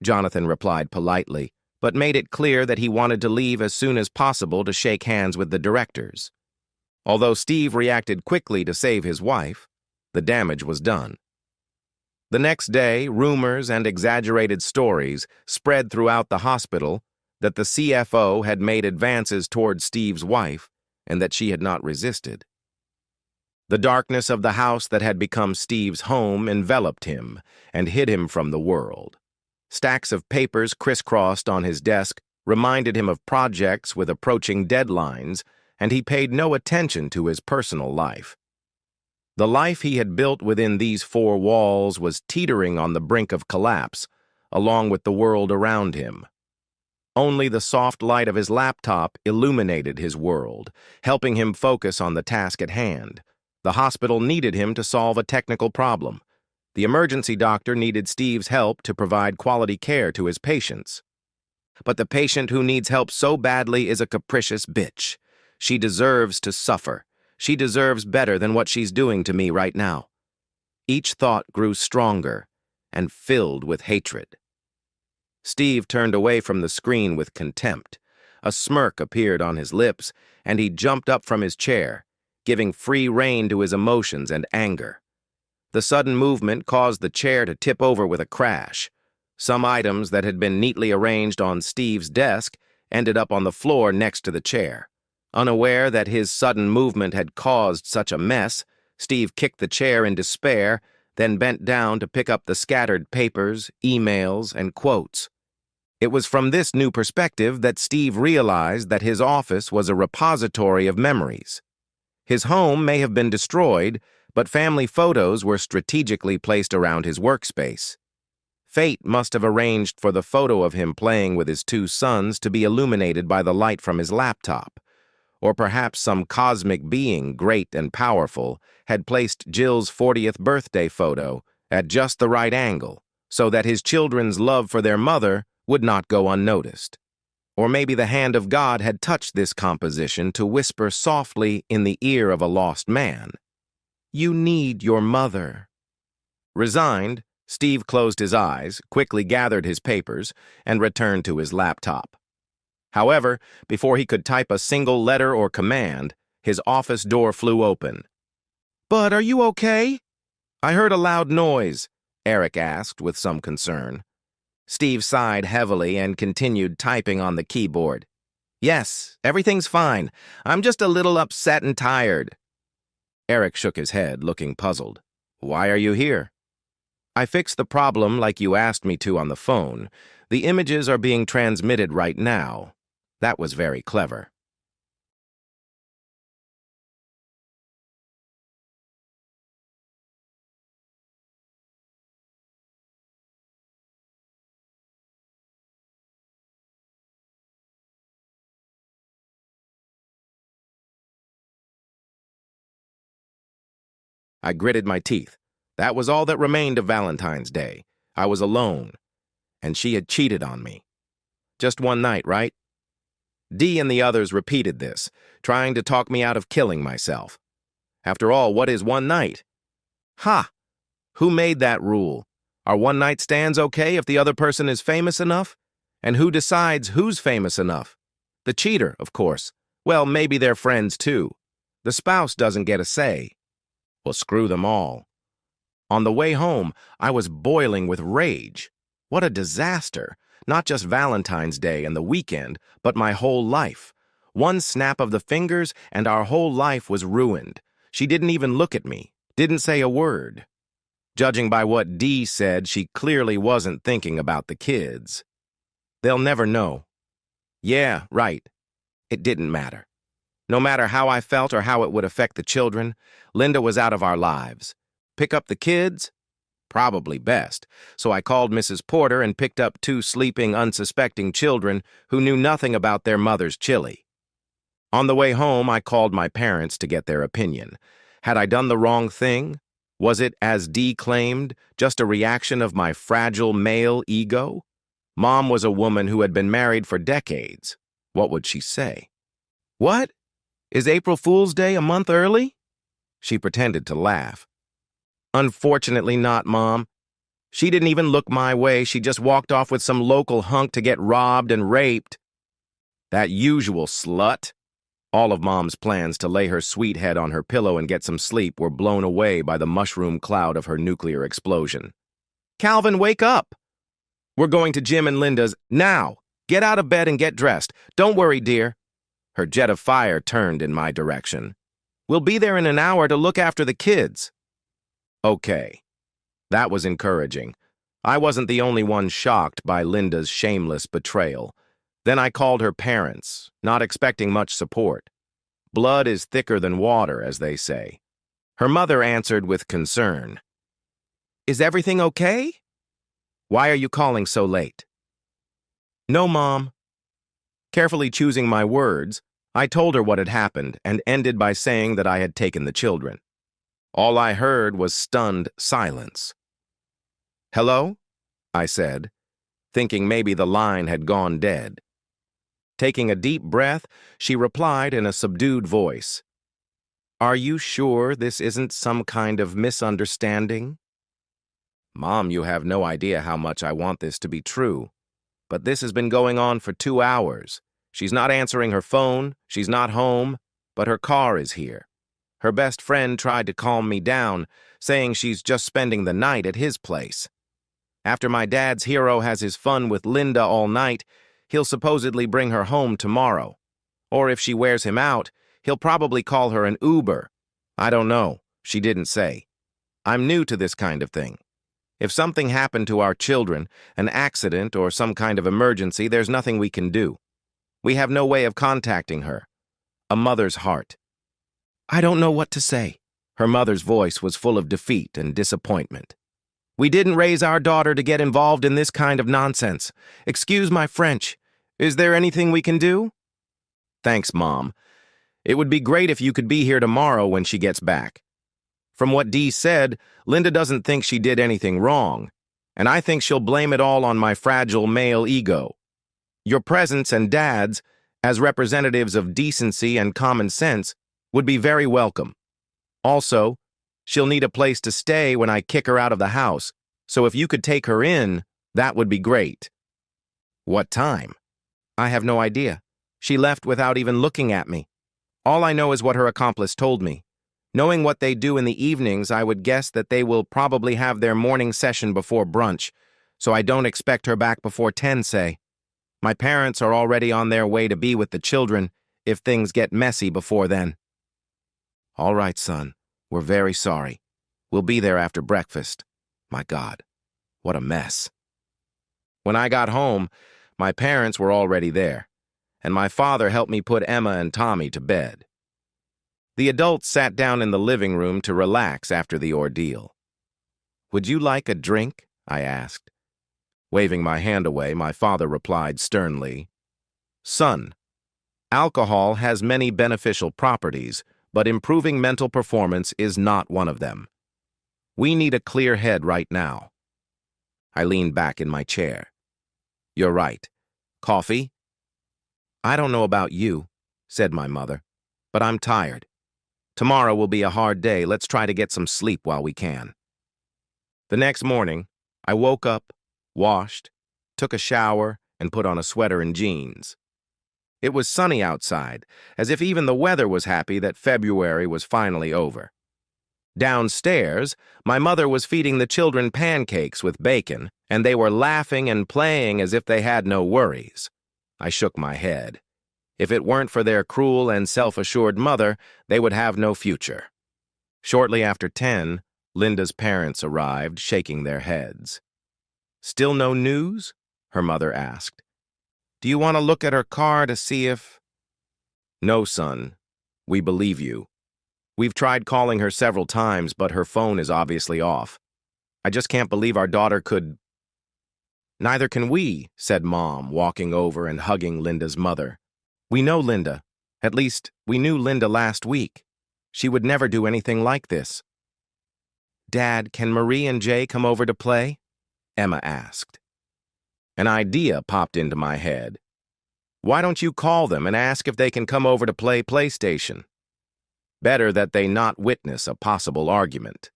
Jonathan replied politely, but made it clear that he wanted to leave as soon as possible to shake hands with the directors. Although Steve reacted quickly to save his wife, the damage was done. The next day, rumors and exaggerated stories spread throughout the hospital that the CFO had made advances toward Steve's wife and that she had not resisted. The darkness of the house that had become Steve's home enveloped him and hid him from the world. Stacks of papers crisscrossed on his desk reminded him of projects with approaching deadlines, and he paid no attention to his personal life. The life he had built within these four walls was teetering on the brink of collapse, along with the world around him. Only the soft light of his laptop illuminated his world, helping him focus on the task at hand. The hospital needed him to solve a technical problem. The emergency doctor needed Steve's help to provide quality care to his patients. But the patient who needs help so badly is a capricious bitch. She deserves to suffer. She deserves better than what she's doing to me right now. Each thought grew stronger and filled with hatred. Steve turned away from the screen with contempt. A smirk appeared on his lips, and he jumped up from his chair, giving free rein to his emotions and anger. The sudden movement caused the chair to tip over with a crash. Some items that had been neatly arranged on Steve's desk ended up on the floor next to the chair. Unaware that his sudden movement had caused such a mess, Steve kicked the chair in despair, then bent down to pick up the scattered papers, emails, and quotes. It was from this new perspective that Steve realized that his office was a repository of memories. His home may have been destroyed, but family photos were strategically placed around his workspace. Fate must have arranged for the photo of him playing with his two sons to be illuminated by the light from his laptop. Or perhaps some cosmic being, great and powerful, had placed Jill's 40th birthday photo at just the right angle, so that his children's love for their mother would not go unnoticed. Or maybe the hand of God had touched this composition to whisper softly in the ear of a lost man, "You need your mother." Resigned, Steve closed his eyes, quickly gathered his papers, and returned to his laptop. However, before he could type a single letter or command, his office door flew open. "Bud, are you okay?" "I heard a loud noise," Eric asked with some concern. Steve sighed heavily and continued typing on the keyboard. "Yes, everything's fine. I'm just a little upset and tired." Eric shook his head, looking puzzled. "Why are you here?" "I fixed the problem like you asked me to on the phone. The images are being transmitted right now. That was very clever." I gritted my teeth. That was all that remained of Valentine's Day. I was alone, and she had cheated on me. Just one night, right? Dee and the others repeated this, trying to talk me out of killing myself. After all, what is one night? Ha! Who made that rule? Are one-night stands okay if the other person is famous enough? And who decides who's famous enough? The cheater, of course. Well, maybe their friends too. The spouse doesn't get a say. Well, screw them all. On the way home, I was boiling with rage. What a disaster. Not just Valentine's Day and the weekend, but my whole life. One snap of the fingers and our whole life was ruined. She didn't even look at me, didn't say a word. Judging by what Dee said, she clearly wasn't thinking about the kids. They'll never know. Yeah, right. It didn't matter. No matter how I felt or how it would affect the children, Linda was out of our lives. Pick up the kids? Probably best. So I called Mrs. Porter and picked up two sleeping, unsuspecting children who knew nothing about their mother's chili. On the way home, I called my parents to get their opinion. Had I done the wrong thing? Was it, as Dee claimed, just a reaction of my fragile male ego? Mom was a woman who had been married for decades. What would she say? "What? Is April Fool's Day a month early?" She pretended to laugh. "Unfortunately not, Mom. She didn't even look my way. She just walked off with some local hunk to get robbed and raped." That usual slut. All of Mom's plans to lay her sweet head on her pillow and get some sleep were blown away by the mushroom cloud of her nuclear explosion. "Calvin, wake up! We're going to Jim and Linda's now. Get out of bed and get dressed. Don't worry, dear." Her jet of fire turned in my direction. "We'll be there in an hour to look after the kids." Okay. That was encouraging. I wasn't the only one shocked by Linda's shameless betrayal. Then I called her parents, not expecting much support. Blood is thicker than water, as they say. Her mother answered with concern. "Is everything okay? Why are you calling so late?" "No, Mom. Carefully choosing my words, I told her what had happened and ended by saying that I had taken the children. All I heard was stunned silence. "Hello?" I said, thinking maybe the line had gone dead. Taking a deep breath, she replied in a subdued voice, "Are you sure this isn't some kind of misunderstanding?" "Mom, you have no idea how much I want this to be true. But this has been going on for 2 hours. She's not answering her phone, she's not home, but her car is here. Her best friend tried to calm me down, saying she's just spending the night at his place. After my dad's hero has his fun with Linda all night, he'll supposedly bring her home tomorrow. Or if she wears him out, he'll probably call her an Uber. I don't know, she didn't say. I'm new to this kind of thing. If something happened to our children, an accident or some kind of emergency, there's nothing we can do. We have no way of contacting her. A mother's heart." "I don't know what to say." Her mother's voice was full of defeat and disappointment. "We didn't raise our daughter to get involved in this kind of nonsense. Excuse my French. Is there anything we can do?" "Thanks, Mom. It would be great if you could be here tomorrow when she gets back. From what Dee said, Linda doesn't think she did anything wrong, and I think she'll blame it all on my fragile male ego. Your presence and Dad's, as representatives of decency and common sense, would be very welcome. Also, she'll need a place to stay when I kick her out of the house, so if you could take her in, that would be great." "What time?" "I have no idea. She left without even looking at me. All I know is what her accomplice told me. Knowing what they do in the evenings, I would guess that they will probably have their morning session before brunch, so I don't expect her back before 10, say. My parents are already on their way to be with the children if things get messy before then." "All right, son. We're very sorry. We'll be there after breakfast." My God, what a mess. When I got home, my parents were already there, and my father helped me put Emma and Tommy to bed. The adults sat down in the living room to relax after the ordeal. "Would you like a drink?" I asked. Waving my hand away, my father replied sternly, "Son, alcohol has many beneficial properties, but improving mental performance is not one of them. We need a clear head right now." I leaned back in my chair. "You're right. Coffee?" "I don't know about you," said my mother, "but I'm tired. Tomorrow will be a hard day. Let's try to get some sleep while we can." The next morning, I woke up, washed, took a shower, and put on a sweater and jeans. It was sunny outside, as if even the weather was happy that February was finally over. Downstairs, my mother was feeding the children pancakes with bacon, and they were laughing and playing as if they had no worries. I shook my head. If it weren't for their cruel and self-assured mother, they would have no future. Shortly after 10, Linda's parents arrived, shaking their heads. "Still no news?" her mother asked. "Do you want to look at her car to see if—" "No, son. We believe you. We've tried calling her several times, but her phone is obviously off. I just can't believe our daughter could—" "Neither can we," said Mom, walking over and hugging Linda's mother. "We know Linda. At least, we knew Linda last week. She would never do anything like this." "Dad, can Marie and Jay come over to play?" Emma asked. An idea popped into my head. "Why don't you call them and ask if they can come over to play PlayStation? Better that they not witness a possible argument."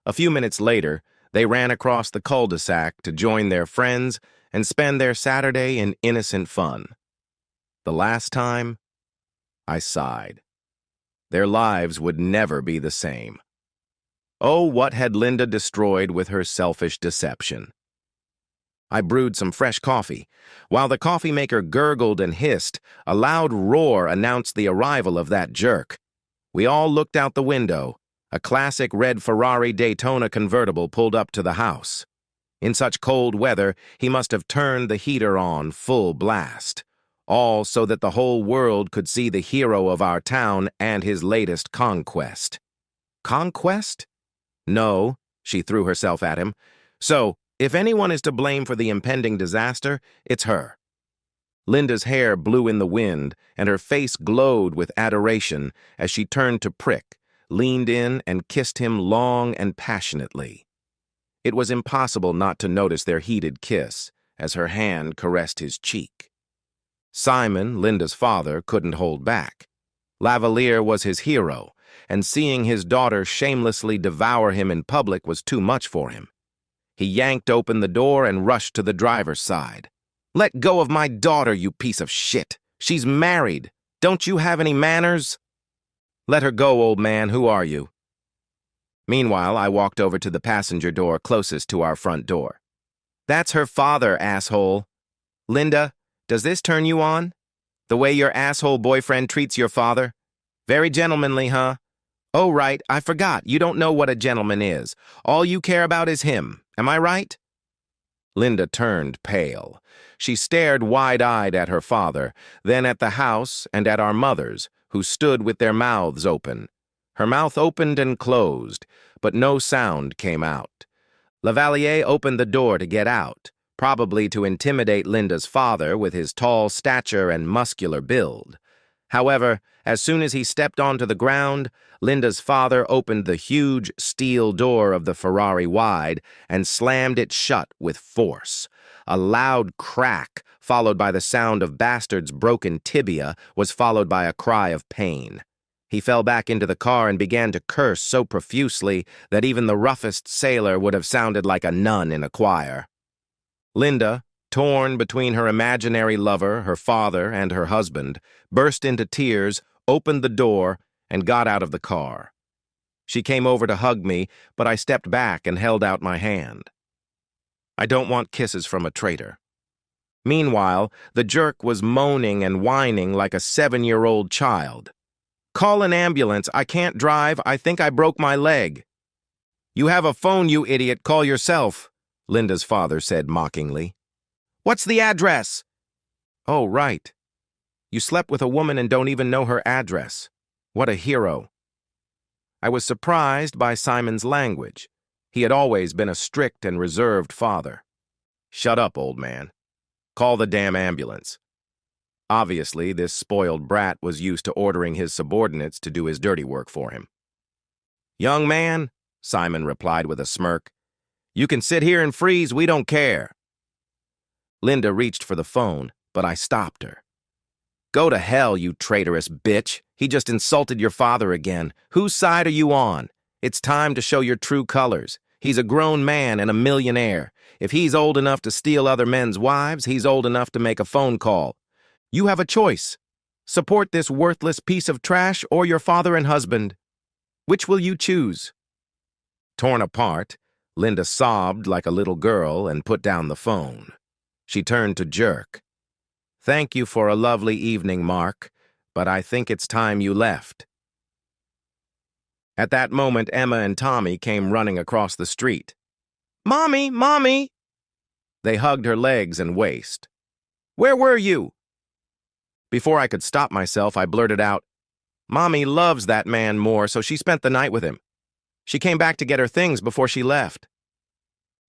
A few minutes later, they ran across the cul-de-sac to join their friends and spend their Saturday in innocent fun. The last time, I sighed. Their lives would never be the same. Oh, what had Linda destroyed with her selfish deception? I brewed some fresh coffee. While the coffee maker gurgled and hissed, a loud roar announced the arrival of that jerk. We all looked out the window. A classic red Ferrari Daytona convertible pulled up to the house. In such cold weather, he must have turned the heater on full blast. All so that the whole world could see the hero of our town and his latest conquest. Conquest? No, she threw herself at him. So, if anyone is to blame for the impending disaster, it's her. Linda's hair blew in the wind, and her face glowed with adoration as she turned to Prick, leaned in, and kissed him long and passionately. It was impossible not to notice their heated kiss as her hand caressed his cheek. Simon, Linda's father, couldn't hold back. Lavalier was his hero, and seeing his daughter shamelessly devour him in public was too much for him. He yanked open the door and rushed to the driver's side. "Let go of my daughter, you piece of shit! She's married! Don't you have any manners?" "Let her go, old man. Who are you?" Meanwhile, I walked over to the passenger door closest to our front door. "That's her father, asshole. Linda, does this turn you on? The way your asshole boyfriend treats your father? Very gentlemanly, huh? Oh, right, I forgot. You don't know what a gentleman is. All you care about is him. Am I right?" Linda turned pale. She stared wide-eyed at her father, then at the house and at our mothers, who stood with their mouths open. Her mouth opened and closed, but no sound came out. Lavalier opened the door to get out, probably to intimidate Linda's father with his tall stature and muscular build. However, as soon as he stepped onto the ground, Linda's father opened the huge steel door of the Ferrari wide and slammed it shut with force. A loud crack, followed by the sound of Bastard's broken tibia, was followed by a cry of pain. He fell back into the car and began to curse so profusely that even the roughest sailor would have sounded like a nun in a choir. Linda, torn between her imaginary lover, her father, and her husband, burst into tears, opened the door, and got out of the car. She came over to hug me, but I stepped back and held out my hand. I don't want kisses from a traitor. Meanwhile, the jerk was moaning and whining like a 7-year-old child. "Call an ambulance. I can't drive. I think I broke my leg." "You have a phone, you idiot. Call yourself," Linda's father said mockingly. "What's the address?" "Oh, right. You slept with a woman and don't even know her address. What a hero." I was surprised by Simon's language. He had always been a strict and reserved father. "Shut up, old man. Call the damn ambulance." Obviously, this spoiled brat was used to ordering his subordinates to do his dirty work for him. "Young man," Simon replied with a smirk, "you can sit here and freeze, we don't care." Linda reached for the phone, but I stopped her. "Go to hell, you traitorous bitch. He just insulted your father again. Whose side are you on? It's time to show your true colors. He's a grown man and a millionaire. If he's old enough to steal other men's wives, he's old enough to make a phone call. You have a choice. Support this worthless piece of trash or your father and husband. Which will you choose?" Torn apart, Linda sobbed like a little girl and put down the phone. She turned to Jerk. "Thank you for a lovely evening, Mark, but I think it's time you left." At that moment, Emma and Tommy came running across the street. "Mommy, Mommy!" They hugged her legs and waist. "Where were you?" Before I could stop myself, I blurted out, "Mommy loves that man more, so she spent the night with him. She came back to get her things before she left."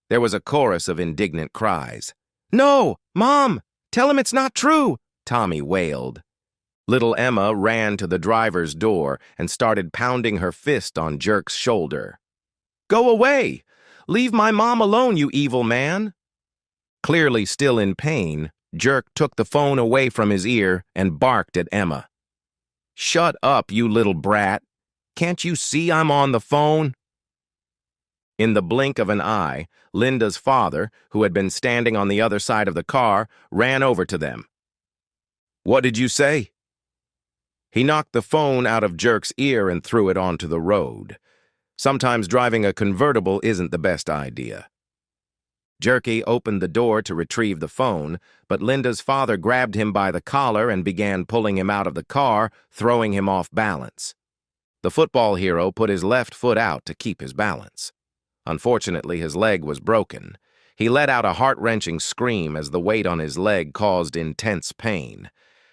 There was a chorus of indignant cries. "No, Mom! Tell him it's not true!" Tommy wailed. Little Emma ran to the driver's door and started pounding her fist on Jerk's shoulder. "Go away! Leave my mom alone, you evil man!" Clearly still in pain, Jerk took the phone away from his ear and barked at Emma. "Shut up, you little brat! Can't you see I'm on the phone?" In the blink of an eye, Linda's father, who had been standing on the other side of the car, ran over to them. "What did you say?" He knocked the phone out of Jerk's ear and threw it onto the road. Sometimes driving a convertible isn't the best idea. Jerky opened the door to retrieve the phone, but Linda's father grabbed him by the collar and began pulling him out of the car, throwing him off balance. The football hero put his left foot out to keep his balance. Unfortunately, his leg was broken. He let out a heart-wrenching scream as the weight on his leg caused intense pain.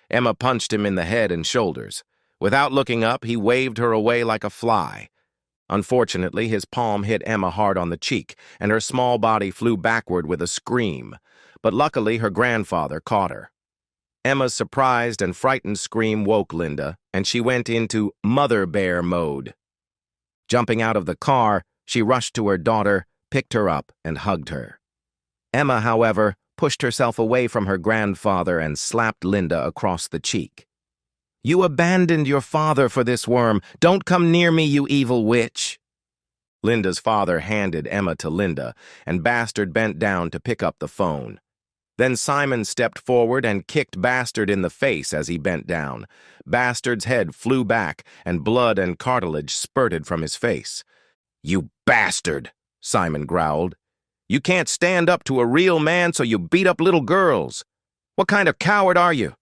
Emma punched him in the head and shoulders. Without looking up, he waved her away like a fly. Unfortunately, his palm hit Emma hard on the cheek, and her small body flew backward with a scream. But luckily, her grandfather caught her. Emma's surprised and frightened scream woke Linda, and she went into mother bear mode. Jumping out of the car, she rushed to her daughter, picked her up, and hugged her. Emma, however, pushed herself away from her grandfather and slapped Linda across the cheek. "You abandoned your father for this worm. Don't come near me, you evil witch." Linda's father handed Emma to Linda, and Bastard bent down to pick up the phone. Then Simon stepped forward and kicked Bastard in the face as he bent down. Bastard's head flew back, and blood and cartilage spurted from his face. "You bastard," Simon growled. "You can't stand up to a real man, so you beat up little girls. What kind of coward are you?"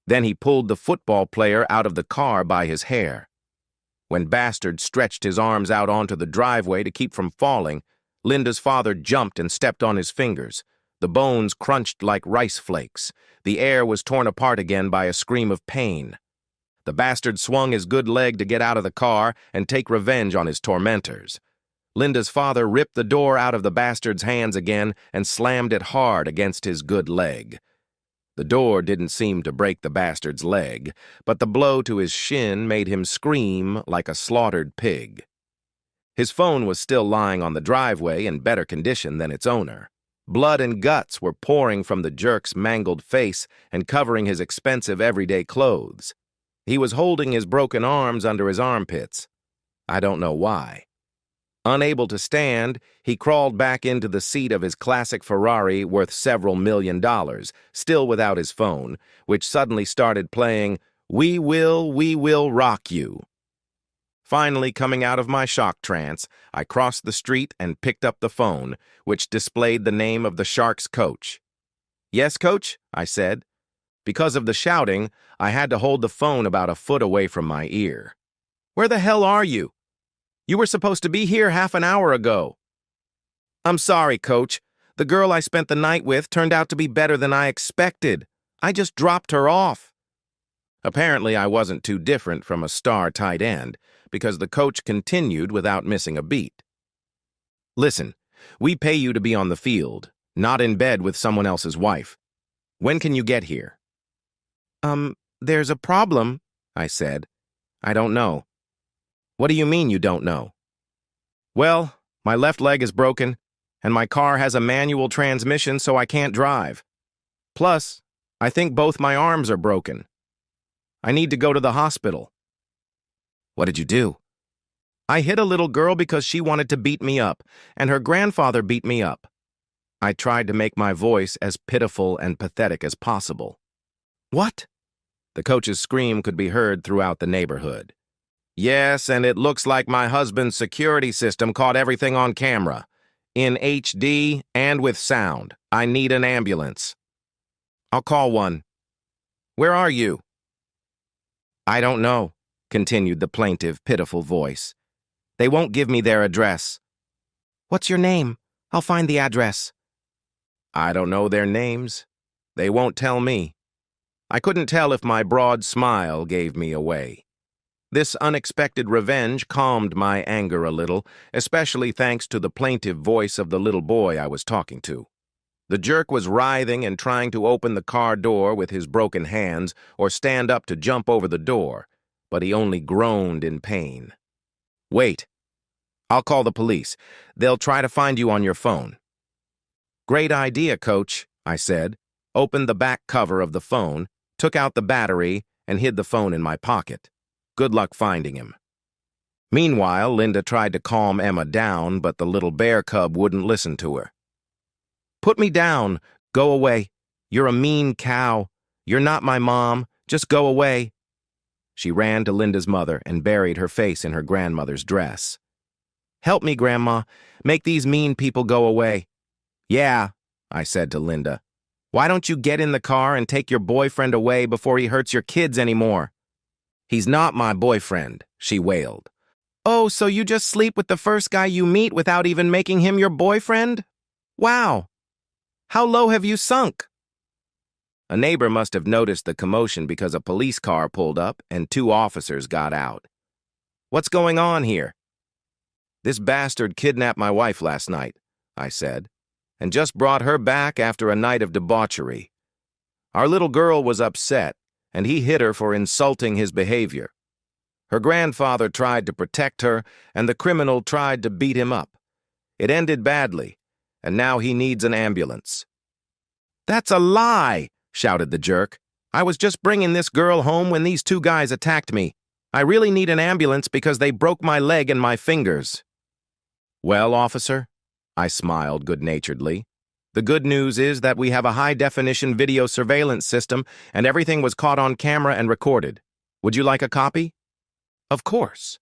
Then he pulled the football player out of the car by his hair. When Bastard stretched his arms out onto the driveway to keep from falling, Linda's father jumped and stepped on his fingers. The bones crunched like rice flakes. The air was torn apart again by a scream of pain. The Bastard swung his good leg to get out of the car and take revenge on his tormentors. Linda's father ripped the door out of the Bastard's hands again and slammed it hard against his good leg. The door didn't seem to break the Bastard's leg, but the blow to his shin made him scream like a slaughtered pig. His phone was still lying on the driveway in better condition than its owner. Blood and guts were pouring from the jerk's mangled face and covering his expensive everyday clothes. He was holding his broken arms under his armpits. I don't know why. Unable to stand, he crawled back into the seat of his classic Ferrari worth several $1,000,000, still without his phone, which suddenly started playing, we will rock you." Finally, coming out of my shock trance, I crossed the street and picked up the phone, which displayed the name of the Sharks' coach. "Yes, coach?" I said. Because of the shouting, I had to hold the phone about a foot away from my ear. "Where the hell are you? You were supposed to be here half an hour ago." "I'm sorry, coach. The girl I spent the night with turned out to be better than I expected. I just dropped her off." Apparently, I wasn't too different from a star tight end, because the coach continued without missing a beat. "Listen, we pay you to be on the field, not in bed with someone else's wife. When can you get here?" There's a problem," I said. "I don't know." "What do you mean you don't know?" "Well, my left leg is broken, and my car has a manual transmission, so I can't drive. Plus, I think both my arms are broken. I need to go to the hospital." "What did you do?" "I hit a little girl because she wanted to beat me up, and her grandfather beat me up." I tried to make my voice as pitiful and pathetic as possible. "What?" The coach's scream could be heard throughout the neighborhood. "Yes, and it looks like my husband's security system caught everything on camera. In HD and with sound. I need an ambulance." "I'll call one." "Where are you?" "I don't know," continued the plaintive, pitiful voice. "They won't give me their address." "What's your name? I'll find the address." "I don't know their names. They won't tell me." I couldn't tell if my broad smile gave me away. This unexpected revenge calmed my anger a little, especially thanks to the plaintive voice of the little boy I was talking to. The jerk was writhing and trying to open the car door with his broken hands or stand up to jump over the door, but he only groaned in pain. "Wait. I'll call the police. They'll try to find you on your phone." "Great idea, coach," I said, opened the back cover of the phone, took out the battery, and hid the phone in my pocket. Good luck finding him. Meanwhile, Linda tried to calm Emma down, but the little bear cub wouldn't listen to her. "Put me down. Go away. You're a mean cow. You're not my mom. Just go away." She ran to Linda's mother and buried her face in her grandmother's dress. "Help me, Grandma. Make these mean people go away." "Yeah," I said to Linda. "Why don't you get in the car and take your boyfriend away before he hurts your kids anymore?" "He's not my boyfriend," she wailed. "Oh, so you just sleep with the first guy you meet without even making him your boyfriend? Wow. How low have you sunk?" A neighbor must have noticed the commotion because a police car pulled up and 2 officers got out. "What's going on here?" "This bastard kidnapped my wife last night," I said, "and just brought her back after a night of debauchery." Our little girl was upset, and he hit her for insulting his behavior. Her grandfather tried to protect her, and the criminal tried to beat him up. It ended badly, and now he needs an ambulance." "That's a lie!" shouted the jerk. "I was just bringing this girl home when these two guys attacked me. I really need an ambulance because they broke my leg and my fingers." "Well, officer," I smiled good-naturedly, "the good news is that we have a high-definition video surveillance system and everything was caught on camera and recorded. Would you like a copy?" "Of course."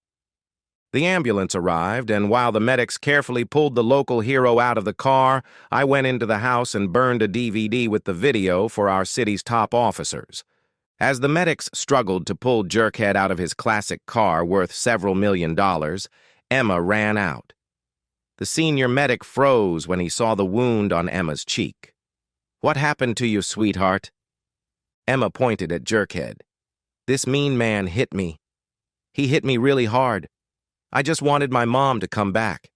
The ambulance arrived, and while the medics carefully pulled the local hero out of the car, I went into the house and burned a DVD with the video for our city's top officers. As the medics struggled to pull Jerkhead out of his classic car worth several $1,000,000, Emma ran out. The senior medic froze when he saw the wound on Emma's cheek. "What happened to you, sweetheart?" Emma pointed at Jerkhead. "This mean man hit me. He hit me really hard. I just wanted my mom to come back."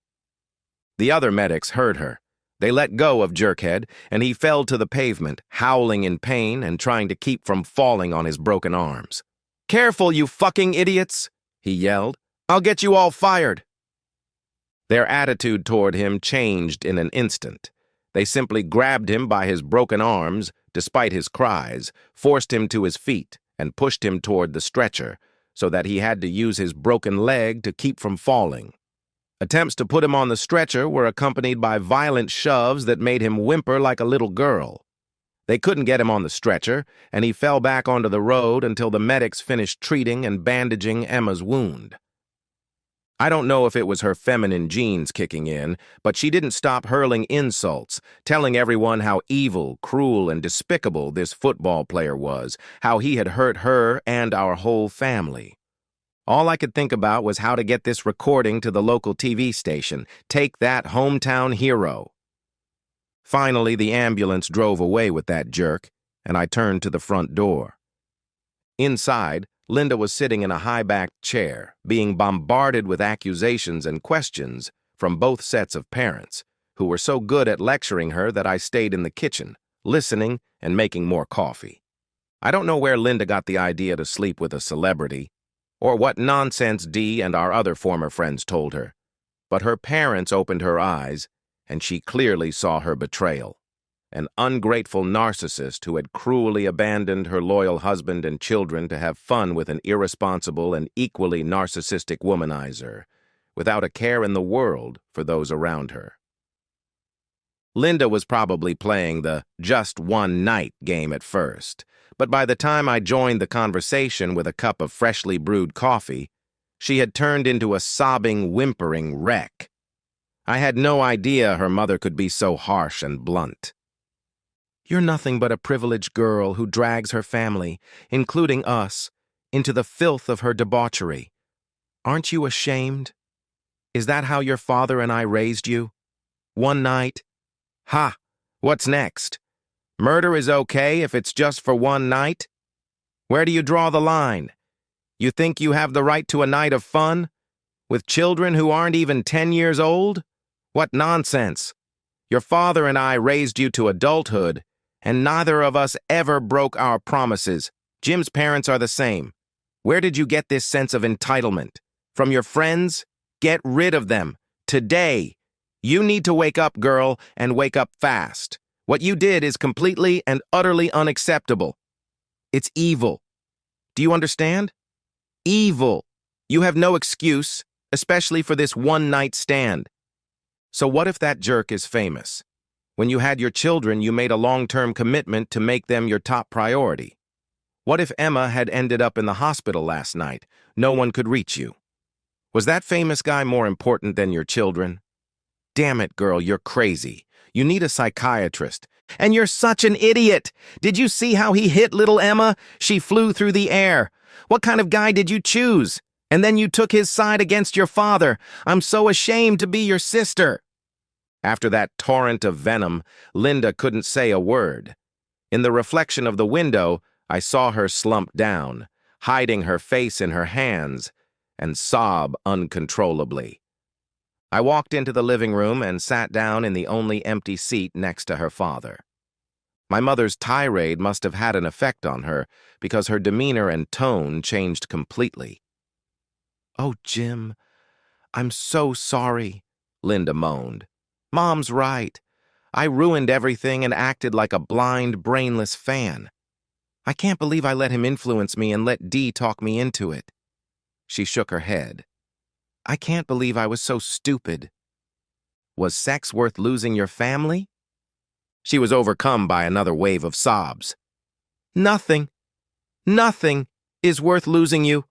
The other medics heard her. They let go of Jerkhead, and he fell to the pavement, howling in pain and trying to keep from falling on his broken arms. "Careful, you fucking idiots!" he yelled. "I'll get you all fired." Their attitude toward him changed in an instant. They simply grabbed him by his broken arms, despite his cries, forced him to his feet, and pushed him toward the stretcher, so that he had to use his broken leg to keep from falling. Attempts to put him on the stretcher were accompanied by violent shoves that made him whimper like a little girl. They couldn't get him on the stretcher, and he fell back onto the road until the medics finished treating and bandaging Emma's wound. I don't know if it was her feminine genes kicking in, but she didn't stop hurling insults, telling everyone how evil, cruel, and despicable this football player was, how he had hurt her and our whole family. All I could think about was how to get this recording to the local TV station. Take that, hometown hero. Finally, the ambulance drove away with that jerk, and I turned to the front door. Inside, Linda was sitting in a high-backed chair, being bombarded with accusations and questions from both sets of parents, who were so good at lecturing her that I stayed in the kitchen, listening and making more coffee. I don't know where Linda got the idea to sleep with a celebrity, or what nonsense Dee and our other former friends told her, but her parents opened her eyes, and she clearly saw her betrayal. An ungrateful narcissist who had cruelly abandoned her loyal husband and children to have fun with an irresponsible and equally narcissistic womanizer, without a care in the world for those around her. Linda was probably playing the just one night game at first, but by the time I joined the conversation with a cup of freshly brewed coffee, she had turned into a sobbing, whimpering wreck. I had no idea her mother could be so harsh and blunt. "You're nothing but a privileged girl who drags her family, including us, into the filth of her debauchery. Aren't you ashamed? Is that how your father and I raised you? One night? Ha! What's next? Murder is okay if it's just for one night? Where do you draw the line? You think you have the right to a night of fun? With children who aren't even 10 years old? What nonsense! Your father and I raised you to adulthood, and neither of us ever broke our promises. Jim's parents are the same. Where did you get this sense of entitlement? From your friends? Get rid of them. Today. You need to wake up, girl, and wake up fast. What you did is completely and utterly unacceptable. It's evil. Do you understand? Evil. You have no excuse, especially for this one-night stand. So what if that jerk is famous? When you had your children, you made a long-term commitment to make them your top priority. What if Emma had ended up in the hospital last night? No one could reach you. Was that famous guy more important than your children? Damn it, girl, you're crazy. You need a psychiatrist. And you're such an idiot! Did you see how he hit little Emma? She flew through the air. What kind of guy did you choose? And then you took his side against your father. I'm so ashamed to be your sister. After that torrent of venom, Linda couldn't say a word. In the reflection of the window, I saw her slump down, hiding her face in her hands, and sob uncontrollably. I walked into the living room and sat down in the only empty seat next to her father. My mother's tirade must have had an effect on her because her demeanor and tone changed completely. "Oh, Jim, I'm so sorry," Linda moaned. "Mom's right. I ruined everything and acted like a blind, brainless fan. I can't believe I let him influence me and let Dee talk me into it." She shook her head. "I can't believe I was so stupid." "Was sex worth losing your family?" She was overcome by another wave of sobs. "Nothing, nothing is worth losing you.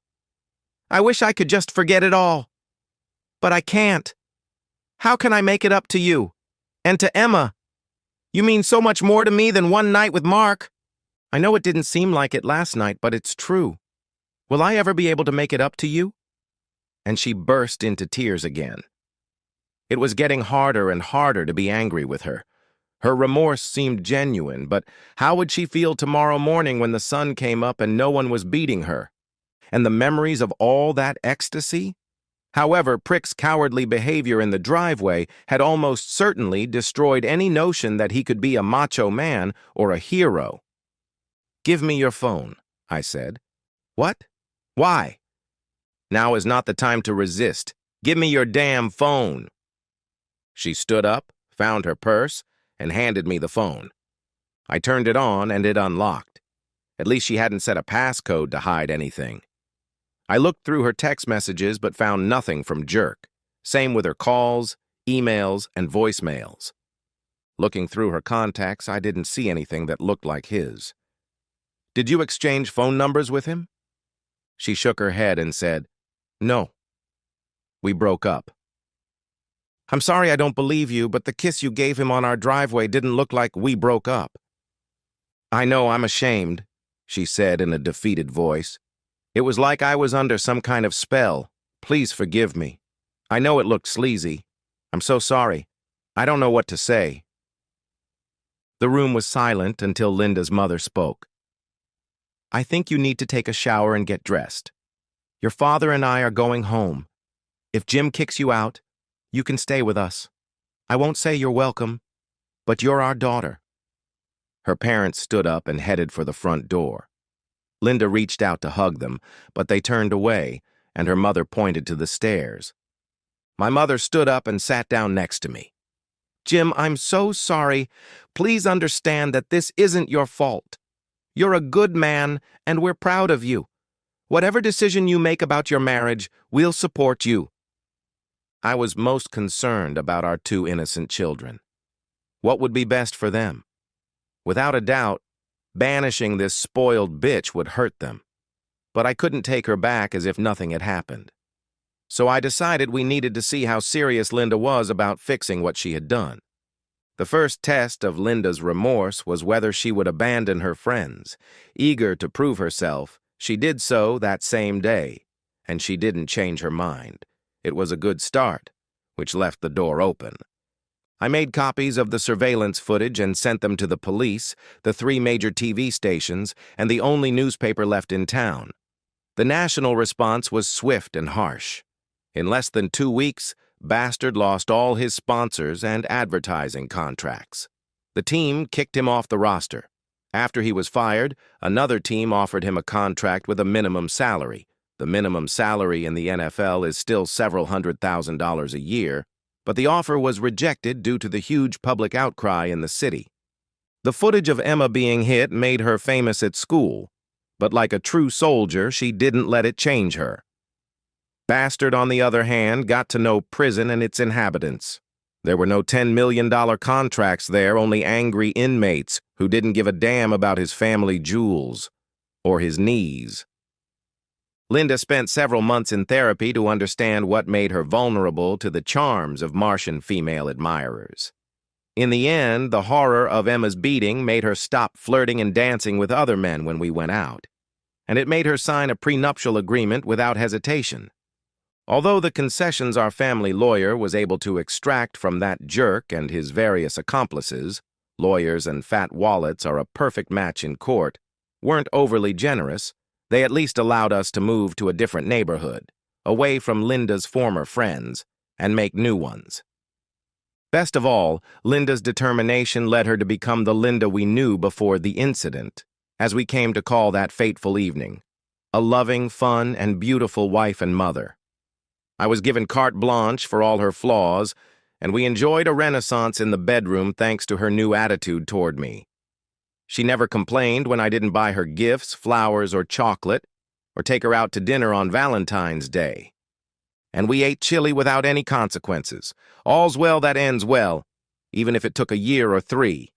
I wish I could just forget it all. But I can't. How can I make it up to you? And to Emma? You mean so much more to me than one night with Mark. I know it didn't seem like it last night, but it's true. Will I ever be able to make it up to you?" And she burst into tears again. It was getting harder and harder to be angry with her. Her remorse seemed genuine, but how would she feel tomorrow morning when the sun came up and no one was beating her? And the memories of all that ecstasy? However, Prick's cowardly behavior in the driveway had almost certainly destroyed any notion that he could be a macho man or a hero. "Give me your phone," I said. "What? Why?" "Now is not the time to resist. Give me your damn phone." She stood up, found her purse, and handed me the phone. I turned it on and it unlocked. At least she hadn't set a passcode to hide anything. I looked through her text messages but found nothing from Jerk. Same with her calls, emails, and voicemails. Looking through her contacts, I didn't see anything that looked like his. "Did you exchange phone numbers with him?" She shook her head and said, "No. We broke up." "I'm sorry I don't believe you, but the kiss you gave him on our driveway didn't look like we broke up." "I know, I'm ashamed," she said in a defeated voice. "It was like I was under some kind of spell. Please forgive me. I know it looked sleazy. I'm so sorry. I don't know what to say." The room was silent until Linda's mother spoke. "I think you need to take a shower and get dressed. Your father and I are going home. If Jim kicks you out, you can stay with us. I won't say you're welcome, but you're our daughter." Her parents stood up and headed for the front door. Linda reached out to hug them, but they turned away, and her mother pointed to the stairs. My mother stood up and sat down next to me. "Jim, I'm so sorry. Please understand that this isn't your fault. You're a good man, and we're proud of you. Whatever decision you make about your marriage, we'll support you." I was most concerned about our two innocent children. What would be best for them? Without a doubt, banishing this spoiled bitch would hurt them. But I couldn't take her back as if nothing had happened. So I decided we needed to see how serious Linda was about fixing what she had done. The first test of Linda's remorse was whether she would abandon her friends. Eager to prove herself, she did so that same day, and she didn't change her mind. It was a good start, which left the door open. I made copies of the surveillance footage and sent them to the police, the 3 major TV stations, and the only newspaper left in town. The national response was swift and harsh. In less than 2 weeks, Bastard lost all his sponsors and advertising contracts. The team kicked him off the roster. After he was fired, another team offered him a contract with a minimum salary. The minimum salary in the NFL is still several $100,000 a year, but the offer was rejected due to the huge public outcry in the city. The footage of Emma being hit made her famous at school, but like a true soldier, she didn't let it change her. Bastard, on the other hand, got to know prison and its inhabitants. There were no $10 million contracts there, only angry inmates who didn't give a damn about his family jewels or his knees. Linda spent several months in therapy to understand what made her vulnerable to the charms of Martian female admirers. In the end, the horror of Emma's beating made her stop flirting and dancing with other men when we went out, and it made her sign a prenuptial agreement without hesitation. Although the concessions our family lawyer was able to extract from that jerk and his various accomplices, lawyers and fat wallets are a perfect match in court, weren't overly generous, they at least allowed us to move to a different neighborhood, away from Linda's former friends, and make new ones. Best of all, Linda's determination led her to become the Linda we knew before the incident, as we came to call that fateful evening. A loving, fun, and beautiful wife and mother. I was given carte blanche for all her flaws, and we enjoyed a renaissance in the bedroom thanks to her new attitude toward me. She never complained when I didn't buy her gifts, flowers, or chocolate, or take her out to dinner on Valentine's Day. And we ate chili without any consequences. All's well that ends well, even if it took a year or 3.